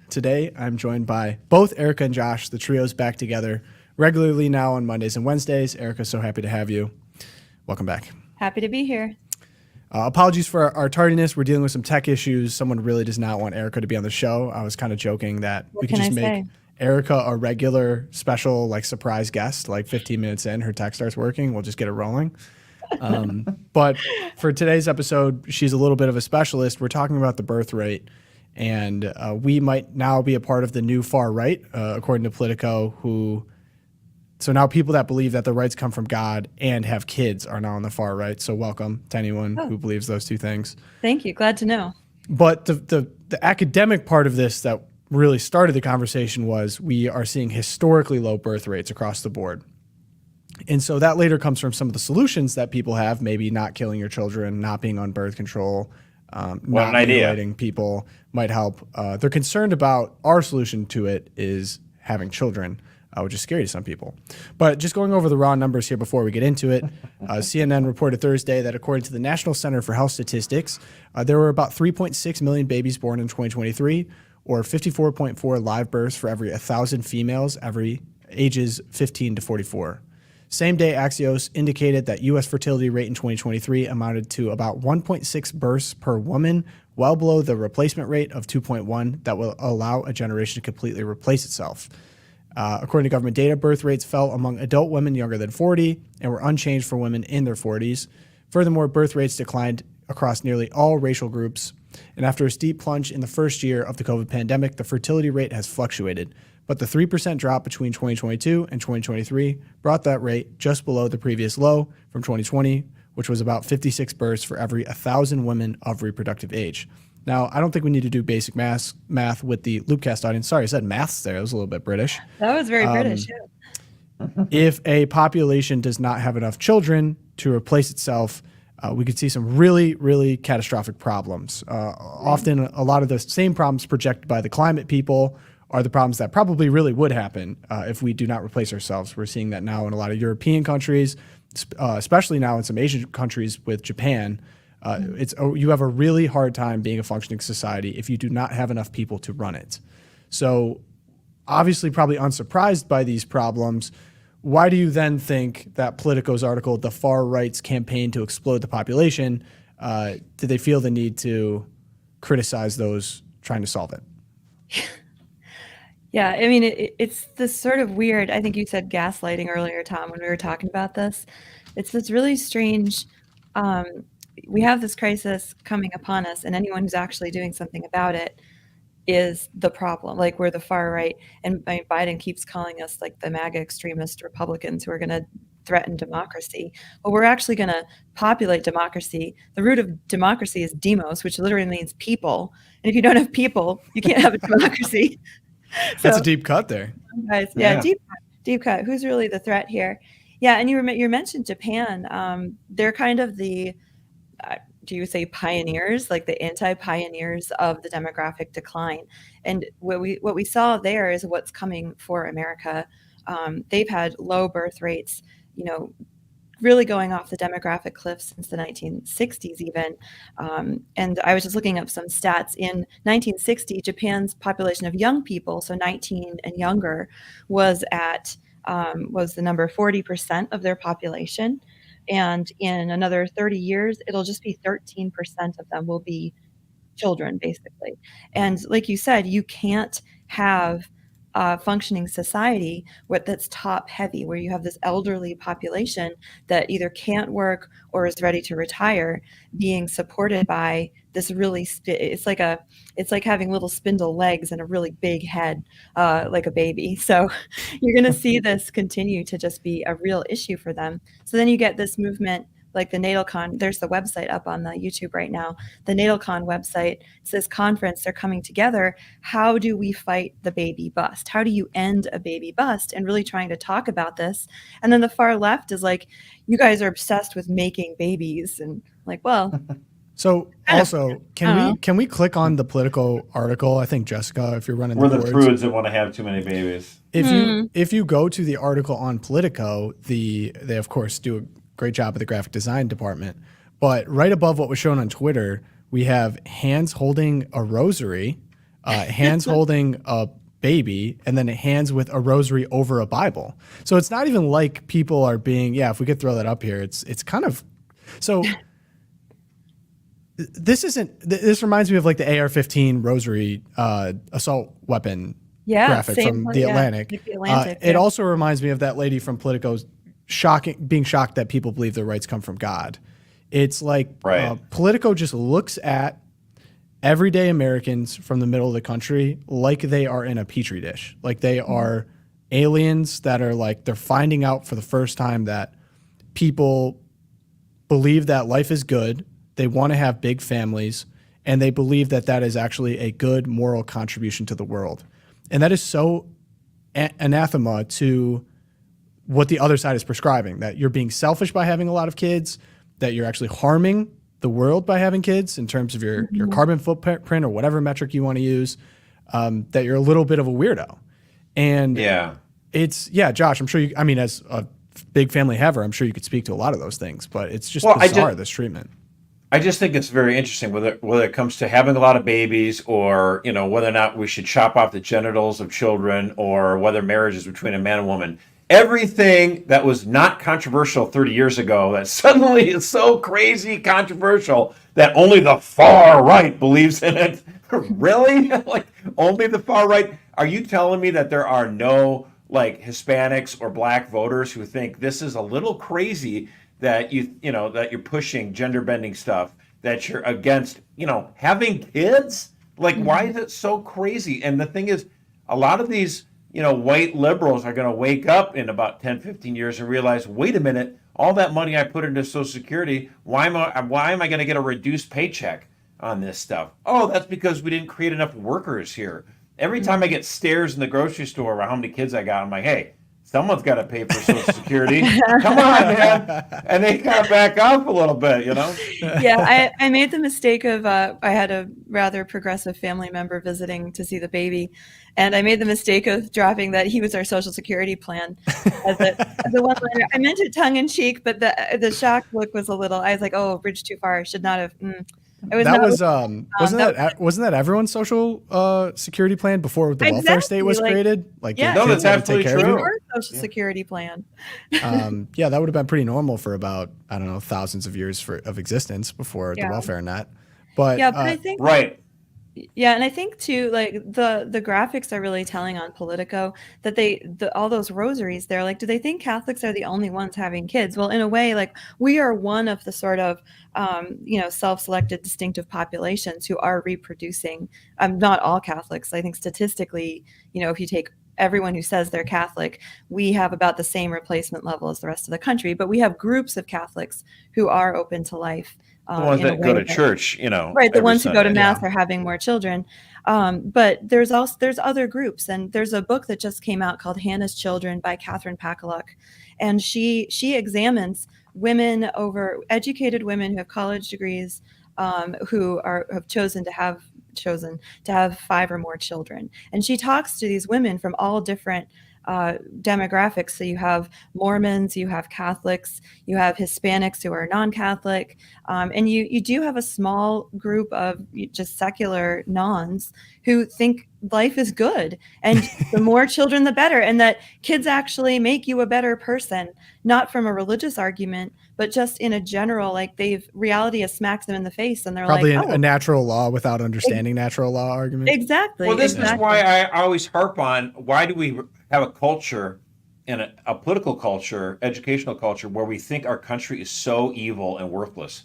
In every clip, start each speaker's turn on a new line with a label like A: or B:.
A: Today, I'm joined by both Erica and Josh. The trio's back together regularly now on Mondays and Wednesdays. Erica, so happy to have you. Welcome back.
B: Happy to be here.
A: Apologies for our tardiness. We're dealing with some tech issues. Someone really does not want Erica to be on the show. I was kind of joking that we could just make Erica a regular special surprise guest, 15 minutes in, her tech starts working. We'll just get it rolling. But for today's episode, she's a little bit of a specialist. We're talking about the birth rate. And we might now be a part of the new far right, according to Politico, so now people that believe that the rights come from God and have kids are now on the far right. So welcome to anyone who believes those two things.
B: Thank you. Glad to know.
A: But the academic part of this that really started the conversation was we are seeing historically low birth rates across the board. And so that later comes from some of the solutions that people have, maybe not killing your children, not being on birth control, not mutilating people might help. They're concerned about our solution to it is having children, which is scary to some people. But just going over the raw numbers here before we get into it, CNN reported Thursday that according to the National Center for Health Statistics, there were about 3.6 million babies born in 2023, or 54.4 live births for every 1,000 females every ages 15 to 44. Same-day Axios indicated that U.S. fertility rate in 2023 amounted to about 1.6 births per woman, well below the replacement rate of 2.1 that will allow a generation to completely replace itself. According to government data, birth rates fell among adult women younger than 40 and were unchanged for women in their 40s. Furthermore, birth rates declined across nearly all racial groups. And after a steep plunge in the first year of the COVID pandemic, the fertility rate has fluctuated. But the 3% drop between 2022 and 2023 brought that rate just below the previous low from 2020, which was about 56 births for every 1,000 women of reproductive age. Now, I don't think we need to do basic math with the Loopcast audience. Sorry, I said maths there. It was a little bit British.
B: That was very British, yeah.
A: If a population does not have enough children to replace itself, we could see some really, really catastrophic problems. Often, a lot of the same problems projected by the climate people are the problems that probably really would happen if we do not replace ourselves. We're seeing that now in a lot of European countries, especially now in some Asian countries with Japan. You have a really hard time being a functioning society if you do not have enough people to run it. So obviously probably unsurprised by these problems. Why do you then think that Politico's article, the far right's campaign to explode the population, did they feel the need to criticize those trying to solve it?
B: Yeah, I mean, it's this sort of weird, I think you said gaslighting earlier, Tom, when we were talking about this. It's this really strange, we have this crisis coming upon us, and anyone who's actually doing something about it is the problem. We're the far right, and Biden keeps calling us the MAGA extremist Republicans who are going to threaten democracy. But we're actually going to populate democracy. The root of democracy is demos, which literally means people. And if you don't have people, you can't have a democracy.
A: That's a deep cut there.
B: Guys, yeah, deep cut. Who's really the threat here? Yeah, and you mentioned Japan. They're kind of the, do you say pioneers, the anti-pioneers of the demographic decline. And what we saw there is what's coming for America. They've had low birth rates, really going off the demographic cliff since the 1960s even. And I was just looking up some stats. In 1960, Japan's population of young people, so 19 and younger, was the number 40% of their population. And in another 30 years, it'll just be 13% of them will be children, basically. And like you said, you can't have functioning society that's top heavy, where you have this elderly population that either can't work or is ready to retire, being supported by this really it's like having little spindle legs and a really big head, like a baby. So you're going to see this continue to just be a real issue for them. So then you get this movement like the NatalCon. There's the website up on the YouTube right now. The NatalCon website, it's this conference. They're coming together. How do we fight the baby bust? How do you end a baby bust? And really trying to talk about this. And then the far left is like, you guys are obsessed with making babies. And well.
A: So also, can we click on the Politico article? I think Jessica, if you're running
C: we're the prudes that want to have too many babies.
A: If you go to the article on Politico, they of course do a great job of the graphic design department. But right above what was shown on Twitter, we have hands holding a rosary, hands holding a baby, and then hands with a rosary over a Bible. So it's not even like people are being, if we could throw that up here, it's kind of, so this reminds me of like the AR-15 rosary assault weapon graphic from The Atlantic.
B: Like The Atlantic,
A: It also reminds me of that lady from Politico's being shocked that people believe their rights come from God. It's like Politico just looks at everyday Americans from the middle of the country like they are in a petri dish, like they are aliens that are like, they're finding out for the first time that people believe that life is good. They want to have big families, and they believe that that is actually a good moral contribution to the world. And that is so anathema to what the other side is prescribing, that you're being selfish by having a lot of kids, that you're actually harming the world by having kids in terms of your carbon footprint or whatever metric you want to use, that you're a little bit of a weirdo. And Josh, I'm sure you, I mean, as a big family haver, I'm sure you could speak to a lot of those things, but it's just bizarre, this treatment.
D: I just think it's very interesting whether it comes to having a lot of babies, or whether or not we should chop off the genitals of children, or whether marriage is between a man and woman. Everything that was not controversial 30 years ago that suddenly is so crazy controversial that only the far right believes in it. Really? Like, only the far right? Are you telling me that there are no like Hispanics or black voters who think this is a little crazy, that that you're pushing gender bending stuff, that you're against, having kids? Like, why is it so crazy? And the thing is, a lot of these, white liberals are going to wake up in about 10, 15 years and realize, wait a minute, all that money I put into Social Security, why am I going to get a reduced paycheck on this stuff? Oh, that's because we didn't create enough workers here. Every time I get stares in the grocery store about how many kids I got, I'm like, hey, someone's got to pay for Social Security. Come on, man. And they kind of back off a little bit,
B: Yeah, I made the mistake of, I had a rather progressive family member visiting to see the baby, and I made the mistake of dropping that he was our Social Security plan as a one-liner. I meant it tongue-in-cheek, but the shock look was a little, I was like, oh, bridge too far. I should not have.
A: Wasn't that everyone's Social Security plan before the welfare state was created? Like,
D: that's absolutely true.
B: Our Social Security plan.
A: That would have been pretty normal for about, I don't know, thousands of years of existence before the welfare net. But
B: I think
D: right.
B: Yeah, and I think too, like the graphics are really telling on Politico that all those rosaries, they're like, do they think Catholics are the only ones having kids? Well, in a way, like we are one of the sort of self-selected distinctive populations who are reproducing. Not all Catholics. I think statistically, if you take everyone who says they're Catholic, we have about the same replacement level as the rest of the country, but we have groups of Catholics who are open to life.
D: The ones that go to church,
B: right? The ones who go to mass are having more children, but there's other groups, and there's a book that just came out called Hannah's Children by Catherine Pakaluk, and she examines educated women who have college degrees, who have chosen to have 5 or more children, and she talks to these women from all different demographics. So you have Mormons, you have Catholics, you have Hispanics who are non-Catholic, and you do have a small group of just secular nons who think life is good, and the more children the better, and that kids actually make you a better person, not from a religious argument, but just in a general, like reality has smacked them in the face, and they're
A: probably
B: like,
A: a natural law without understanding natural law argument.
B: Exactly.
D: Well, this is why I always harp on, why do we have a culture, and a political culture, educational culture, where we think our country is so evil and worthless,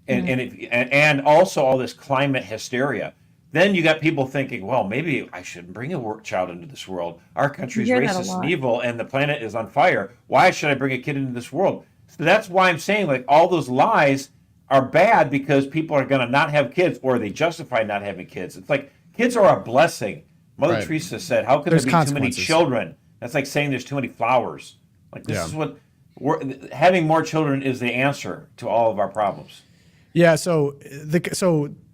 D: and also all this climate hysteria. Then you got people thinking, well, maybe I shouldn't bring a child into this world. Our country's racist and evil, and the planet is on fire. Why should I bring a kid into this world? So that's why I'm saying, like, all those lies are bad, because people are going to not have kids, or they justify not having kids. It's like, kids are a blessing. Mother Teresa said, how can there be too many children? That's like saying there's too many flowers. Like, this is what having more children is the answer to all of our problems.
A: Yeah. So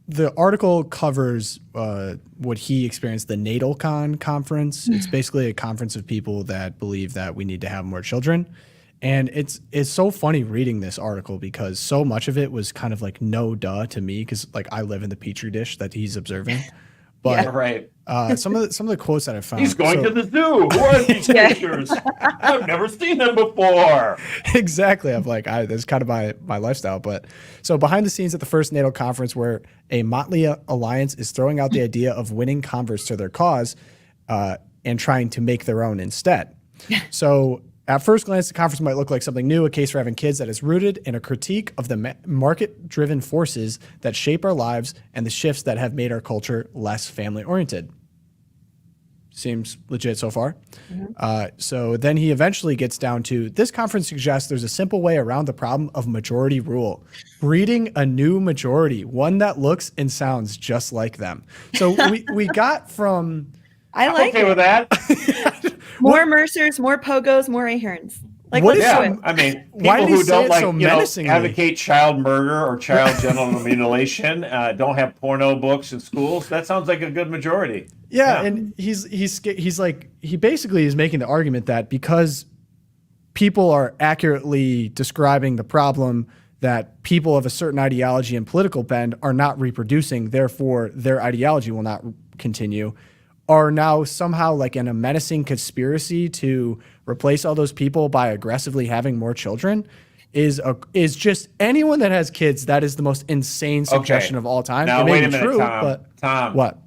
A: the article covers what he experienced, the NatalCon conference. It's basically a conference of people that believe that we need to have more children. And it's so funny reading this article, because so much of it was kind of like no duh to me, because like I live in the petri dish that he's observing. But Some of the quotes that I found.
D: He's going
A: So-
D: to the zoo. Who are these creatures? I've never seen them before.
A: Exactly. I'm like, that's kind of my lifestyle. But so behind the scenes at the first NATO conference, where a motley alliance is throwing out the idea of winning converts to their cause and trying to make their own instead. So at first glance, the conference might look like something new, a case for having kids that is rooted in a critique of the market-driven forces that shape our lives and the shifts that have made our culture less family-oriented. Seems legit so far. So then he eventually gets down to, this conference suggests there's a simple way around the problem of majority rule. Breeding a new majority, one that looks and sounds just like them. So we got from...
B: I
D: I'm
B: like
D: okay
B: it.
D: with that.
B: More Mercers, more Pogos, more Ahern's. Like,
A: What
B: let's
A: is
B: do
D: Yeah,
B: it.
D: I mean,
A: Why
D: people
A: did he
D: who
A: say
D: don't
A: it
D: like,
A: so menacingly?
D: advocate child murder or child genital mutilation, don't have porno books in schools. That sounds like a good majority.
A: Yeah, and he's like, he basically is making the argument that because people are accurately describing the problem, that people of a certain ideology and political bend are not reproducing, therefore their ideology will not continue, are now somehow like in a menacing conspiracy to replace all those people by aggressively having more children is just anyone that has kids. That is the most insane suggestion of all time.
D: Now,
A: It may
D: wait
A: be
D: a minute,
A: true,
D: Tom.
A: but
D: Tom,
A: what?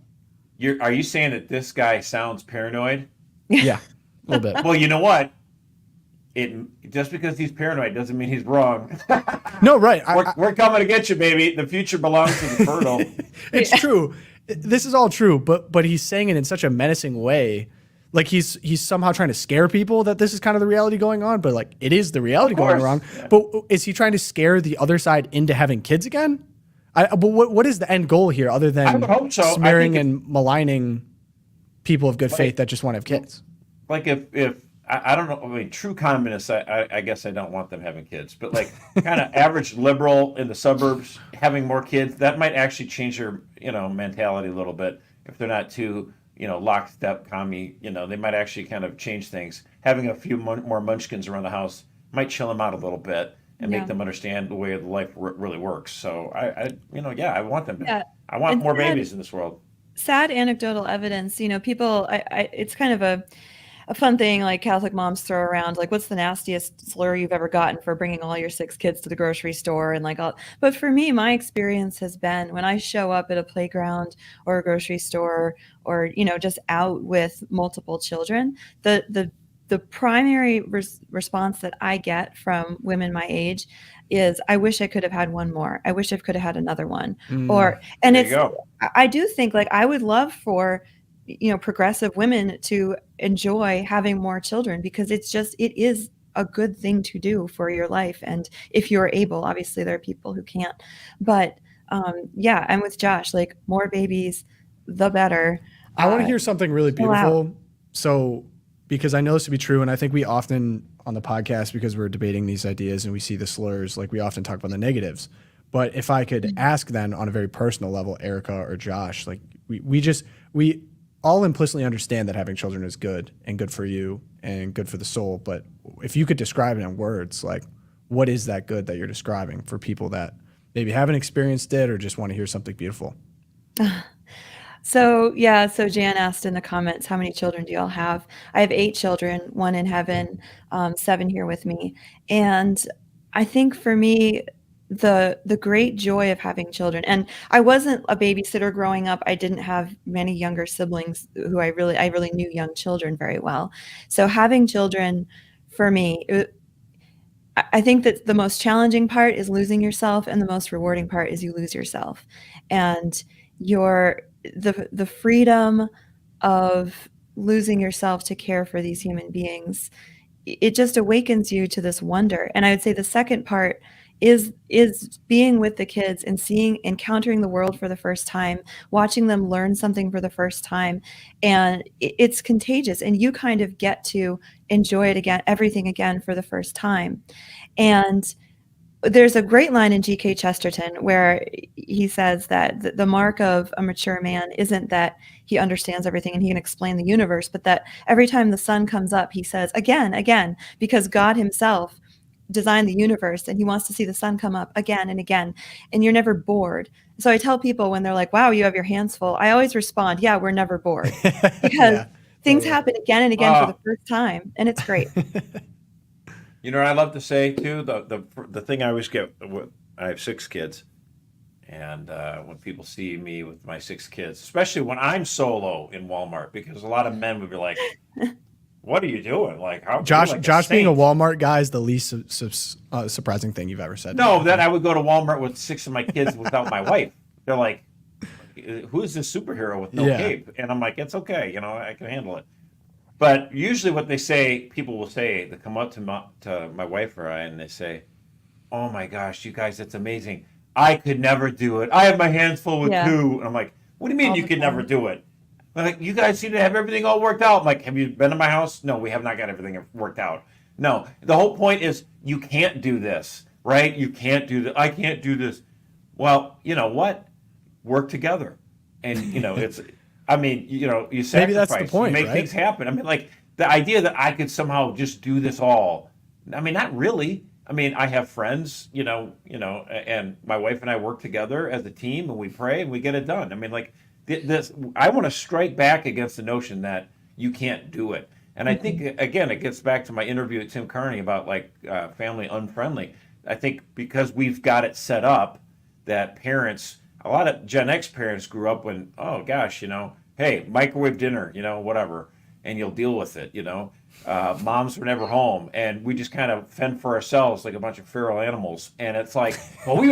D: Are you saying that this guy sounds paranoid?
A: Yeah, a little bit.
D: Well, you know what? Just because he's paranoid doesn't mean he's wrong.
A: No, right.
D: We're coming to get you, baby. The future belongs to the fertile.
A: It's true. This is all true, but he's saying it in such a menacing way. Like he's somehow trying to scare people that this is kind of the reality going on, but like it is the reality going wrong.
D: Yeah.
A: But is he trying to scare the other side into having kids again? But what is the end goal here other
D: I
A: than
D: would hope so. I
A: smearing
D: think
A: and maligning people of good faith that just want to have kids?
D: Like if I don't know, I mean, true communists, I guess I don't want them having kids, but like kind of average liberal in the suburbs having more kids, that might actually change their, mentality a little bit. If they're not too, lockstep commie, they might actually kind of change things. Having a few more munchkins around the house might chill them out a little bit and make them understand the way life really works. So I want them to, I want more babies in this world.
B: Sad anecdotal evidence, people, it's kind of a fun thing like Catholic moms throw around, like, what's the nastiest slur you've ever gotten for bringing all your 6 kids to the grocery store and like all. But for me, my experience has been when I show up at a playground or a grocery store or, just out with multiple children, the primary response that I get from women my age is, I wish I could have had one more. I wish I could have had another one. I do think like I would love for progressive women to enjoy having more children because it is a good thing to do for your life. And if you're able, obviously there are people who can't, but I'm with Josh, like more babies, the better.
A: I want to hear something really beautiful. So, because I know this to be true, and I think we often on the podcast, because we're debating these ideas and we see the slurs, like we often talk about the negatives. But if I could ask then on a very personal level, Erica or Josh, like we all implicitly understand that having children is good and good for you and good for the soul. But if you could describe it in words, like what is that good that you're describing for people that maybe haven't experienced it or just want to hear something beautiful?
B: So Jan asked in the comments, how many children do y'all have? I have 8 children, 1 in heaven, 7 here with me. And I think for me, the great joy of having children, and I wasn't a babysitter growing up. I didn't have many younger siblings who I really knew young children very well. So having children for me, I think that the most challenging part is losing yourself, and the most rewarding part is you lose yourself, and the freedom of losing yourself to care for these human beings. It just awakens you to this wonder. And I would say the second part is being with the kids and encountering the world for the first time, watching them learn something for the first time. And it's contagious, and you kind of get to enjoy it again, everything again for the first time. And there's a great line in G.K. Chesterton where he says that the mark of a mature man isn't that he understands everything and he can explain the universe, but that every time the sun comes up, he says, again, because God himself designed the universe, and he wants to see the sun come up again and again, and you're never bored. So I tell people when they're like, wow, you have your hands full, I always respond, yeah, we're never bored, because
A: Yeah,
B: things
A: totally.
B: happen again and again for the first time, and it's great.
D: You know what I love to say too? The thing I always get, I have 6 kids, and when people see me with my 6 kids, especially when I'm solo in Walmart, because a lot of men would be like, "What are you doing? Like, how?"
A: Josh,
D: you're like
A: Josh being a
D: saint."
A: Walmart guy is the least surprising thing you've ever said.
D: No, that I would go to Walmart with 6 of my kids without my wife. They're like, "Who is this superhero with no
A: Yeah.
D: cape?" And I'm like, "It's okay, you know, I can handle it." But usually, what they say, people will say, they come up to my wife or I, and they say, "Oh my gosh, you guys, that's amazing. I could never do it. I have my hands full with
B: Yeah.
D: 2." And I'm like, "What do you mean
B: All
D: you
B: the
D: could never
B: time.
D: do it?" They're like, "You guys seem to have everything all worked out." I'm like, "Have you been to my house?" "No, we have not got everything worked out." No, the whole point is you can't do this, right? You can't do that. I can't do this. Well, you know what? Work together. And, you know, it's, I mean, you know, you sacrifice,
A: Maybe that's the point,
D: you make
A: right?
D: things happen. I mean, like the idea that I could somehow just do this all, I mean, not really. I mean, I have friends, and my wife and I work together as a team, and we pray and we get it done. I mean, like this, I want to strike back against the notion that you can't do it. And I think again, it gets back to my interview with Tim Carney about like family unfriendly. I think because we've got it set up that parents, a lot of Gen X parents grew up when, oh gosh, hey, microwave dinner, whatever, and you'll deal with it, moms were never home, and we just kind of fend for ourselves like a bunch of feral animals. And it's like, well, we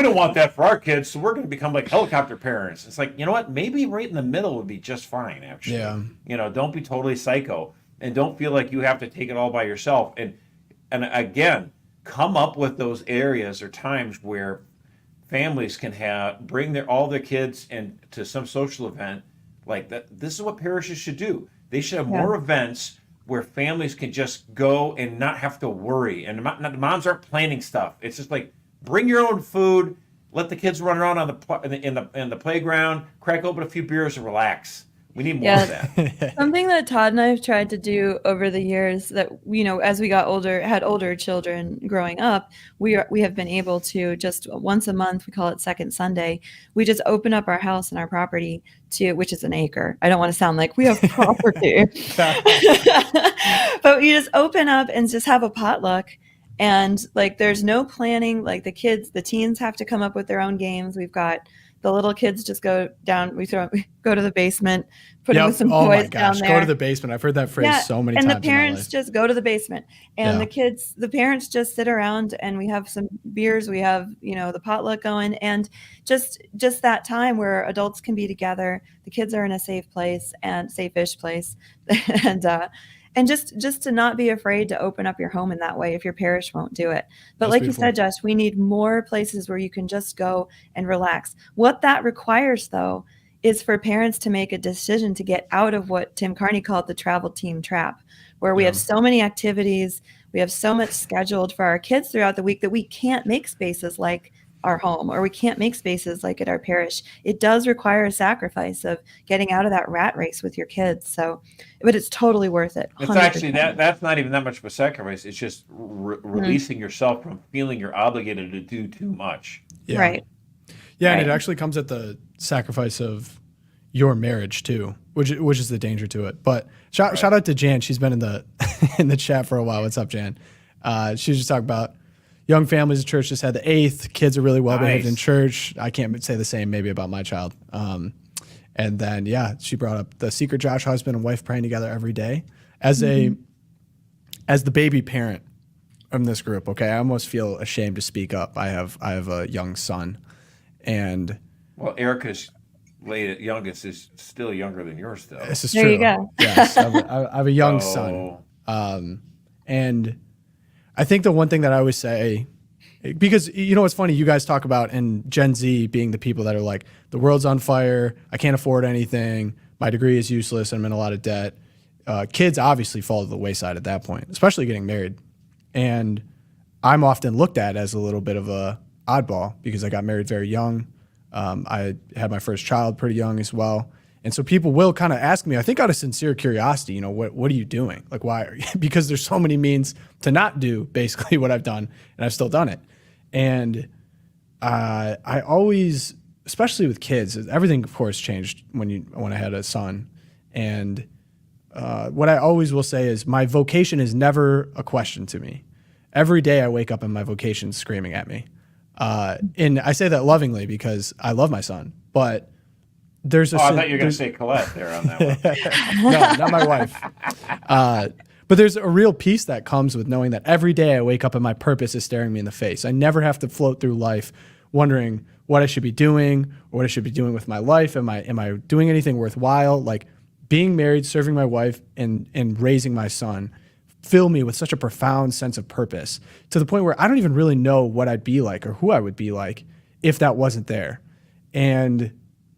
D: don't want that for our kids, so we're going to become like helicopter parents. It's like, you know what? Maybe right in the middle would be just fine, actually.
A: Yeah.
D: Don't be totally psycho, and don't feel like you have to take it all by yourself. And again, come up with those areas or times where families can bring all their kids into some social event like that. This is what parishes should do. They should have more events where families can just go and not have to worry, and the moms aren't planning stuff. It's just like, bring your own food, let the kids run around in the playground, crack open a few beers, and relax. We need more of that.
B: Something that Todd and I have tried to do over the years that, as we got older, had older children growing up, we have been able to just once a month, we call it Second Sunday, we just open up our house and our property which is an acre. I don't want to sound like we have property, but you just open up and just have a potluck. And like, there's no planning. Like the teens have to come up with their own games. We've got the little kids just go down. We go to the basement, put them with some toys down there.
A: Go to the basement. I've heard that phrase so many times.
B: And the parents just go to the basement, and the parents just sit around, and we have some beers. We have, the potluck going, and just that time where adults can be together. The kids are in a safe place and safe-ish place, and just to not be afraid to open up your home in that way if your parish won't do it. But like you said, Josh, we need more places where you can just go and relax. What that requires, though, is for parents to make a decision to get out of what Tim Carney called the travel team trap, where we have so many activities, we have so much scheduled for our kids throughout the week that we can't make spaces like our home, or we can't make spaces like at our parish. It does require a sacrifice of getting out of that rat race with your kids. So, but it's totally worth it. 100%.
D: It's actually that's not even that much of a sacrifice. It's just releasing yourself from feeling you're obligated to do too much.
A: Yeah.
B: Right.
A: Yeah, and it actually comes at the sacrifice of your marriage too, which is the danger to it. But shout out to Jan. She's been in the in the chat for a while. What's up, Jan? She was just talking about young families in church just had the 8th. Kids are really well behaved in church. I can't say the same maybe about my child. And then she brought up the secret Josh husband and wife praying together every day as the baby parent from this group. Okay, I almost feel ashamed to speak up. I have a young son, and
D: Erica's youngest is still younger than yours, though.
A: This is
B: there
A: true.
B: You go.
A: Yes, I have a young son, and I think the one thing that I always say, because it's funny, you guys talk about and Gen Z being the people that are like, the world's on fire, I can't afford anything, my degree is useless, I'm in a lot of debt. Kids obviously fall to the wayside at that point, especially getting married. And I'm often looked at as a little bit of a oddball because I got married very young. I had my first child pretty young as well. And so people will kind of ask me, I think out of sincere curiosity, what are you doing? Like, why? Because there's so many means to not do basically what I've done, and I've still done it. And I always, especially with kids, everything of course changed when I had a son. And what I always will say is my vocation is never a question to me. Every day I wake up and my vocation's screaming at me. And I say that lovingly because I love my son, but there's
D: I thought you were going to say Colette there on that one.
A: No, not my wife. But there's a real peace that comes with knowing that every day I wake up and my purpose is staring me in the face. I never have to float through life wondering what I should be doing or what I should be doing with my life. Am I doing anything worthwhile? Like being married, serving my wife, and raising my son fill me with such a profound sense of purpose to the point where I don't even really know what I'd be like or who I would be like if that wasn't there. And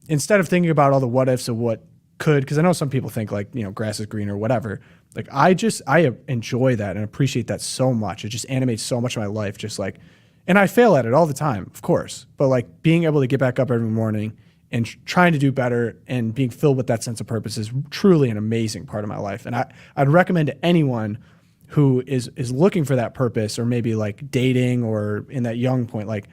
A: instead of thinking about all the what ifs of what could, because I know some people think like, grass is green or whatever. Like I enjoy that and appreciate that so much. It just animates so much of my life. Just like, and I fail at it all the time, of course, but like being able to get back up every morning and trying to do better and being filled with that sense of purpose is truly an amazing part of my life. And I'd recommend to anyone who is looking for that purpose or maybe like dating or in that young point, like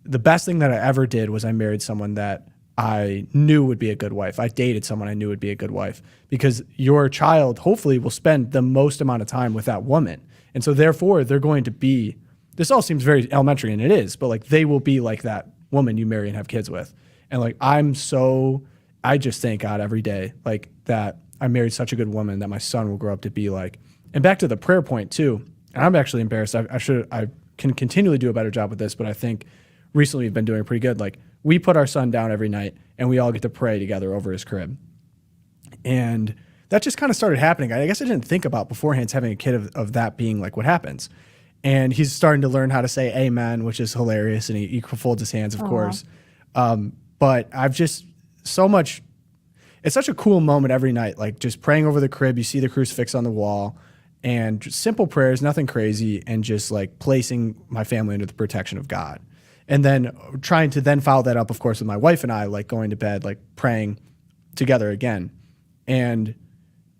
A: the best thing that I ever did was I married someone that I knew would be a good wife. I dated someone I knew would be a good wife because your child hopefully will spend the most amount of time with that woman. And so therefore they're going to be, this all seems very elementary and it is, but like they will be like that woman you marry and have kids with. And like, I just thank God every day, like that I married such a good woman that my son will grow up to be like. And back to the prayer point too, and I'm actually embarrassed. I can continually do a better job with this, but I think recently we've been doing pretty good. Like we put our son down every night and we all get to pray together over his crib. And that just kind of started happening. I guess I didn't think about beforehand having a kid of that being like what happens. And he's starting to learn how to say amen, which is hilarious. And he folds his hands, of course. But I've just it's such a cool moment every night, like just praying over the crib. You see the crucifix on the wall and just simple prayers, nothing crazy. And just like placing my family under the protection of God. And then trying to then follow that up, of course, with my wife and I, like going to bed, like praying together again. And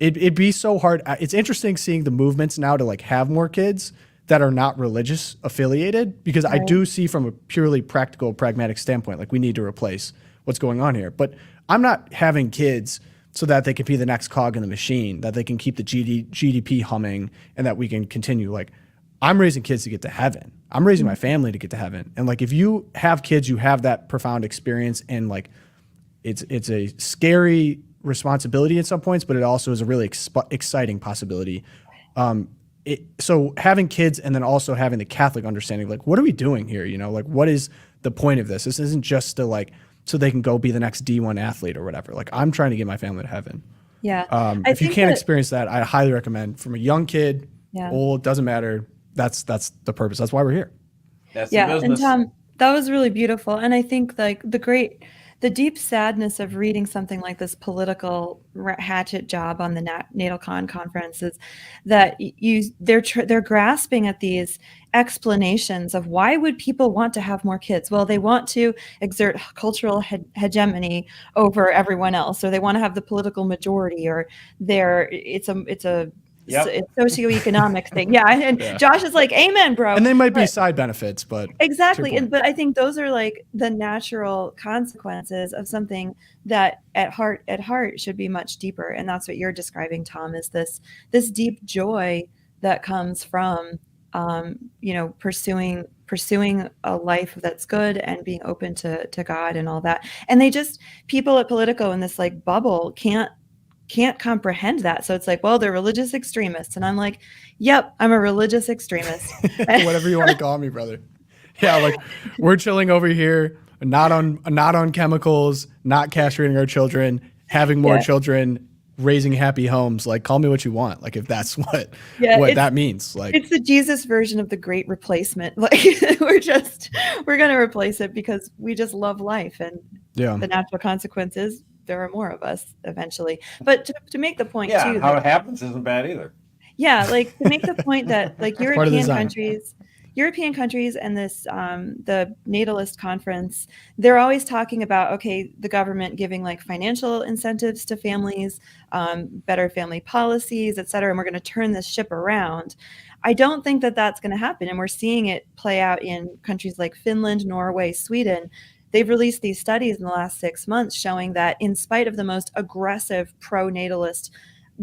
A: it'd be so hard. It's interesting seeing the movements now to like have more kids that are not religious affiliated, because I do see from a purely practical, pragmatic standpoint, like we need to replace what's going on here. But I'm not having kids so that they can be the next cog in the machine, that they can keep the GDP humming and that we can continue. Like I'm raising kids to get to heaven. I'm raising my family to get to heaven. And like, if you have kids, you have that profound experience, and like, it's a scary responsibility at some points, but it also is a really exciting possibility. So having kids and then also having the Catholic understanding, like, what are we doing here? Like, what is the point of this? This isn't just to like, so they can go be the next D1 athlete or whatever. Like, I'm trying to get my family to heaven.
B: Yeah.
A: If you can't experience that, I highly recommend from a young kid,
B: Yeah.
A: old, doesn't matter. That's the purpose. That's why we're here.
D: That's the
B: Yeah.
D: business.
B: And Tom, that was really beautiful. And I think like the deep sadness of reading something like this political hatchet job on the NatalCon conference is that they're grasping at these explanations of why would people want to have more kids? Well, they want to exert cultural hegemony over everyone else, or they want to have the political majority, or it's a it's socioeconomic thing. Yeah. And Josh is like, amen, bro.
A: And they might be side benefits, but
B: exactly. But I think those are like the natural consequences of something that at heart should be much deeper. And that's what you're describing, Tom, is this deep joy that comes from, pursuing a life that's good and being open to God and all that. And people at Politico in this like bubble can't comprehend that. So it's like, well, they're religious extremists. And I'm like, yep, I'm a religious extremist.
A: Whatever you want to call me, brother. Yeah, like we're chilling over here, not on chemicals, not castrating our children, having more children, raising happy homes. Like, call me what you want. Like, if that's what that means. Like,
B: it's the Jesus version of the Great Replacement. Like, we're going to replace it because we just love life, and the natural consequences, there are more of us eventually. But to make the point too,
D: how it happens isn't bad either.
B: Yeah, like to make the point that like European countries, European countries and this the natalist conference, they're always talking about, okay, the government giving like financial incentives to families, better family policies, et cetera, and we're going to turn this ship around. I don't think that that's going to happen, and we're seeing it play out in countries like Finland, Norway, Sweden. They've released these studies in the last 6 months showing that in spite of the most aggressive pro-natalist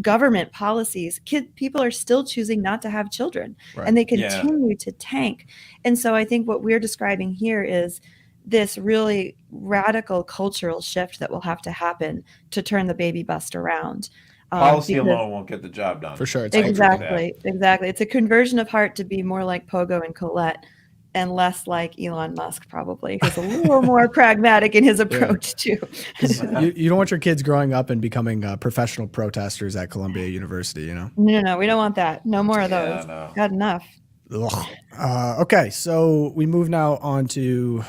B: government policies, people are still choosing not to have children,
A: Right.
B: and they continue to tank. And so I think what we're describing here is this really radical cultural shift that will have to happen to turn the baby bust around.
D: Policy alone won't get the job done.
A: For sure. It's
B: Exactly. It's a conversion of heart to be more like Pogo and Colette and less like Elon Musk, probably, who's a little more pragmatic in his approach too.
A: You don't want your kids growing up and becoming professional protesters at Columbia University, you know?
B: No, we don't want that. No more of those.
D: Yeah, no.
B: Got enough.
A: Okay, so we move now on to.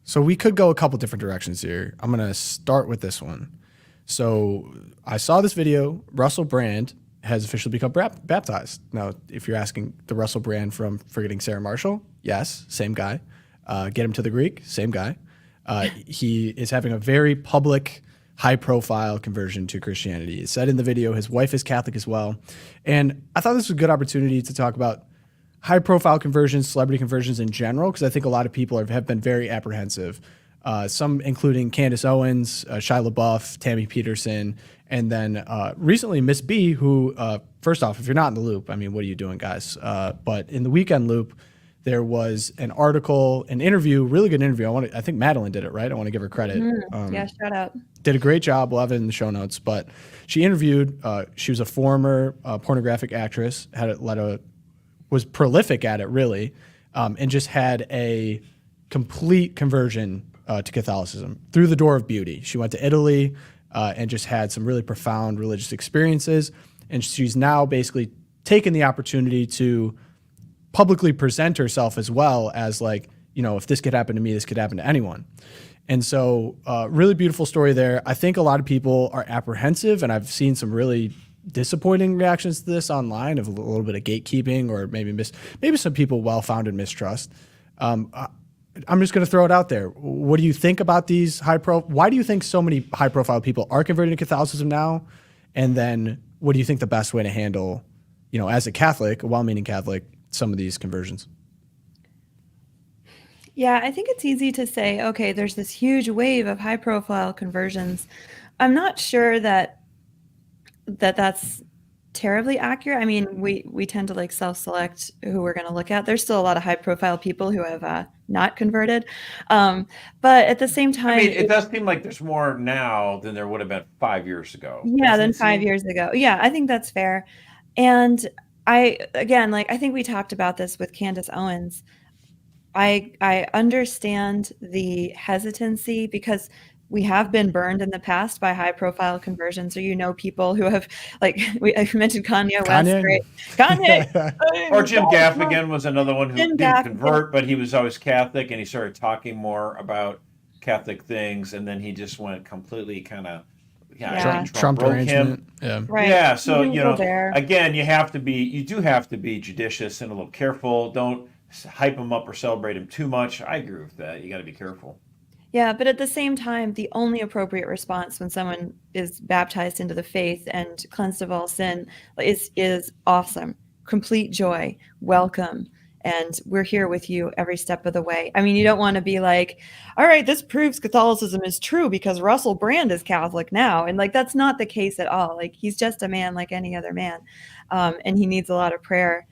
A: So we could go a couple different directions here. I'm going to start with this one. So I saw this video. Russell Brand has officially become baptized. Now, if you're asking, the Russell Brand from Forgetting Sarah Marshall, yes, same guy. Get Him to the Greek, same guy. He is having a very public, high-profile conversion to Christianity. It said in the video his wife is Catholic as well. And I thought this was a good opportunity to talk about high-profile conversions, celebrity conversions in general, because I think a lot of people have been very apprehensive. Some including Candace Owens, Shia LaBeouf, Tammy Peterson, and then recently Miss B, who, first off, if you're not in the loop, I mean, what are you doing, guys? But in the Weekend Loop, there was an article, an interview, really good interview. I think Madeline did it, right? I want to give her credit.
B: Yeah, shout out.
A: Did a great job. We'll have it in the show notes. But she interviewed, she was a former pornographic actress, was prolific at it, really, and just had a complete conversion to Catholicism through the door of beauty. She went to Italy and just had some really profound religious experiences. And she's now basically taken the opportunity to publicly present herself as well as, like, you know, if this could happen to me, this could happen to anyone. And so really beautiful story there. I think a lot of people are apprehensive, and I've seen some really disappointing reactions to this online of a little bit of gatekeeping, or maybe some people well-founded mistrust. I'm just going to throw it out there. What do you think about these why do you think so many high-profile people are converting to Catholicism now? And then what do you think the best way to handle, you know, as a Catholic, a well-meaning Catholic, some of these conversions?
B: Yeah, I think it's easy to say, okay, there's this huge wave of high-profile conversions. I'm not sure that's terribly accurate. I mean, we tend to like self-select who we're going to look at. There's still a lot of high-profile people who have not converted, but at the same time,
D: I mean, it does seem like there's more now than there would have been 5 years ago.
B: Yeah, than 5 years ago. Yeah, I think that's fair. And I think we talked about this with Candace Owens. I understand the hesitancy because we have been burned in the past by high-profile conversions. So, you know, people who have, like, I mentioned Kanye West, right? Kanye!
D: Or Jim Gaffigan was another one who didn't convert, but he was always Catholic, and he started talking more about Catholic things, and then he just went completely kind of,
A: Trump
D: broke
A: arrangement.
D: him.
A: Yeah.
B: Right.
D: Yeah, so, you know,
B: there.
D: again, you do have to be judicious and a little careful. Don't hype him up or celebrate him too much. I agree with that. You got to be careful.
B: Yeah, but at the same time, the only appropriate response when someone is baptized into the faith and cleansed of all sin is awesome, complete joy, welcome, and we're here with you every step of the way. I mean, you don't want to be like, all right, this proves Catholicism is true because Russell Brand is Catholic now. And like, that's not the case at all. Like, he's just a man like any other man, and he needs a lot of prayer.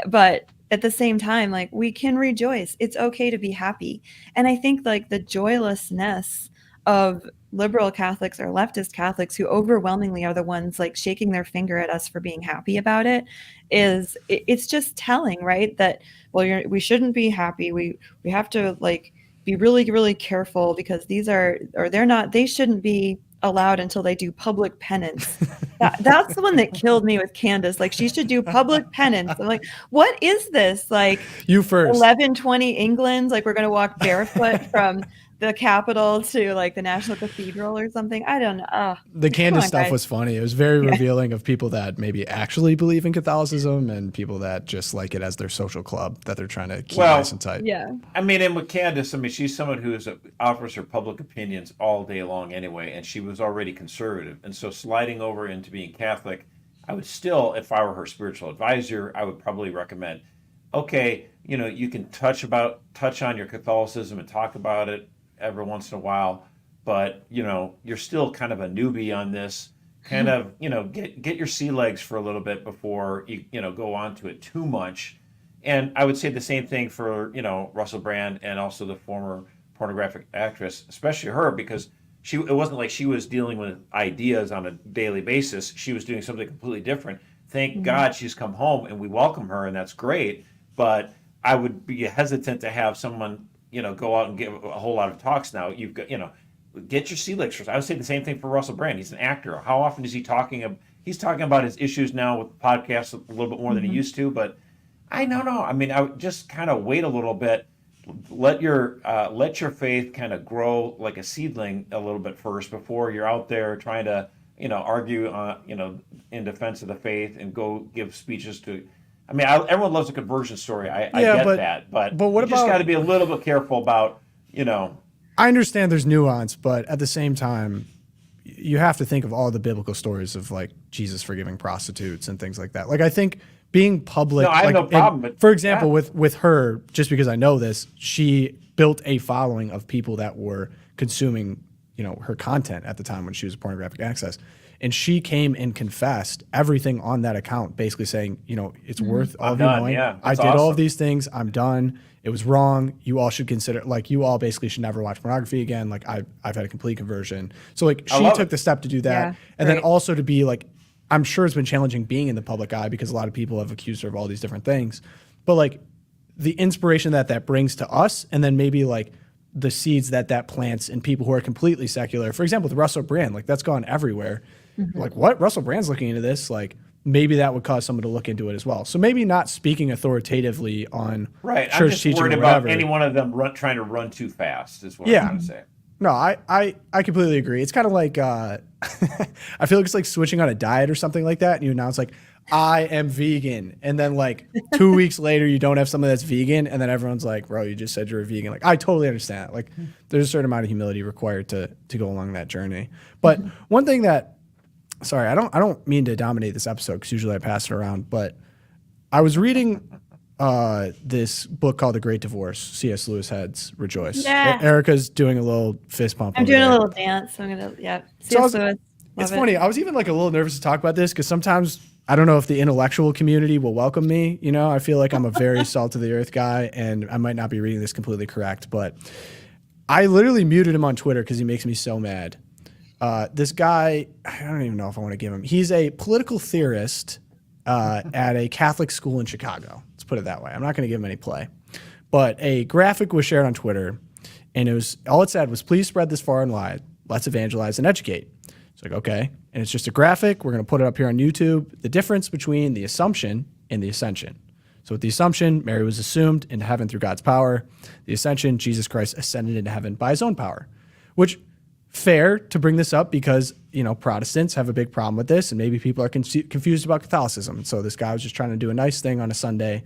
B: But at the same time, like, we can rejoice. It's okay to be happy. And I think like the joylessness of liberal Catholics or leftist Catholics, who overwhelmingly are the ones like shaking their finger at us for being happy about it, it's just telling, right? That, well, we shouldn't be happy. We have to like be really, really careful because they shouldn't be allowed until they do public penance. That's the one that killed me with Candace. Like, she should do public penance. I'm like, what is this? Like,
A: you first.
B: 1120 England? Like, we're going to walk barefoot from the Capitol to like the National Cathedral or something. I don't know.
A: The
B: Come
A: Candace
B: on,
A: stuff
B: guys.
A: was funny. It was very revealing of people that maybe actually believe in Catholicism and people that just like it as their social club that they're trying to keep
D: Well,
A: nice and tight.
B: Yeah.
D: I mean, and with Candace, I mean, she's someone who offers her public opinions all day long anyway, and she was already conservative. And so sliding over into being Catholic, I would still, if I were her spiritual advisor, I would probably recommend, okay, you know, you can touch on your Catholicism and talk about it every once in a while, but you know, you're still kind of a newbie on this. Kind of, you know, get your sea legs for a little bit before you know, go on to it too much. And I would say the same thing for, you know, Russell Brand and also the former pornographic actress, especially her, because it wasn't like she was dealing with ideas on a daily basis. She was doing something completely different. Thank God she's come home and we welcome her, and that's great. But I would be hesitant to have someone, you know, go out and give a whole lot of talks now. You've got, you know, get your sea legs first. I would say the same thing for Russell Brand. He's an actor. How often is he talking? He's talking about his issues now with podcasts a little bit more than he used to. But I don't know. I mean, I would just kind of wait a little bit. Let your faith kind of grow like a seedling a little bit first before you're out there trying to, you know, argue, you know, in defense of the faith and go give speeches to. I mean, everyone loves a conversion story. I get that, but
A: what
D: you just
A: about-
D: got to be a little bit careful about, you know.
A: I understand there's nuance, but at the same time, you have to think of all the biblical stories of like Jesus forgiving prostitutes and things like that. Like I think being public,
D: No, I have
A: like,
D: no problem,
A: and
D: but-
A: for example,
D: yeah.
A: with her, just because I know this, she built a following of people that were consuming, you know, her content at the time when she was pornographic access. And she came and confessed everything on that account, basically saying, you know, it's worth all of you
D: done.
A: knowing.
D: Yeah,
A: I
D: that's
A: did all of
D: awesome.
A: these things. I'm done. It was wrong. You all should consider, like, you all basically should never watch pornography again. Like, I've had a complete conversion. So, like, she
D: love
A: took
D: it.
A: the step to do that.
B: Yeah,
A: And then
B: right.
A: also to be like, I'm sure it's been challenging being in the public eye because a lot of people have accused her of all these different things. But, like, the inspiration that brings to us, and then maybe, like, the seeds that plants in people who are completely secular. For example, with Russell Brand, like, that's gone everywhere. Like, what? Russell Brand's looking into this? Like, maybe that would cause someone to look into it as well. So maybe not speaking authoritatively on
D: Right. I'm
A: church
D: just
A: teaching
D: worried
A: or
D: about
A: whatever.
D: any one of them trying to run too fast is what
A: Yeah.
D: I'm trying to say.
A: No, I completely agree. It's kind of like I feel like it's like switching on a diet or something like that, and you announce like I am vegan, and then like 2 weeks later you don't have something that's vegan, and then everyone's like, bro, you just said you're a vegan. Like I totally understand that. Like there's a certain amount of humility required to go along that journey. But one thing that, sorry, I don't mean to dominate this episode because usually I pass it around, but I was reading this book called The Great Divorce, C.S. Lewis Head's Rejoice.
B: Yeah.
A: Erica's doing a little fist pump.
B: I'm
A: over
B: doing
A: there.
B: a little dance. I'm gonna, yeah.
A: So I was-
B: C.S. Lewis.
A: It's
B: Love it.
A: funny. I was even like a little nervous to talk about this because sometimes I don't know if the intellectual community will welcome me. You know, I feel like I'm a very salt of the earth guy, and I might not be reading this completely correct, but I literally muted him on Twitter because he makes me so mad. This guy, I don't even know if I want to give him. He's a political theorist at a Catholic school in Chicago. Let's put it that way. I'm not going to give him any play, but a graphic was shared on Twitter, and all it said was, "Please spread this far and wide. Let's evangelize and educate." It's like, okay. And it's just a graphic. We're going to put it up here on YouTube. The difference between the Assumption and the Ascension. So with the Assumption, Mary was assumed into heaven through God's power. The Ascension, Jesus Christ ascended into heaven by his own power, which fair to bring this up because, you know, Protestants have a big problem with this and maybe people are confused about Catholicism. And so this guy was just trying to do a nice thing on a Sunday.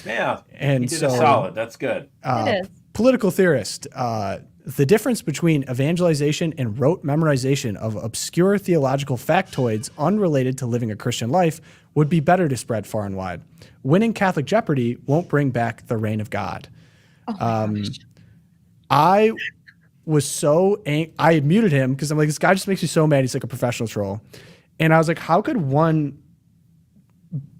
D: Yeah.
A: And
D: he did
A: so-
D: a solid. That's good.
B: It is.
A: Political theorist, the difference between evangelization and rote memorization of obscure theological factoids unrelated to living a Christian life would be better to spread far and wide. Winning Catholic Jeopardy won't bring back the reign of God.
B: Oh my gosh.
A: I was so I muted him because I'm like, this guy just makes me so mad. He's like a professional troll. And I was like, how could one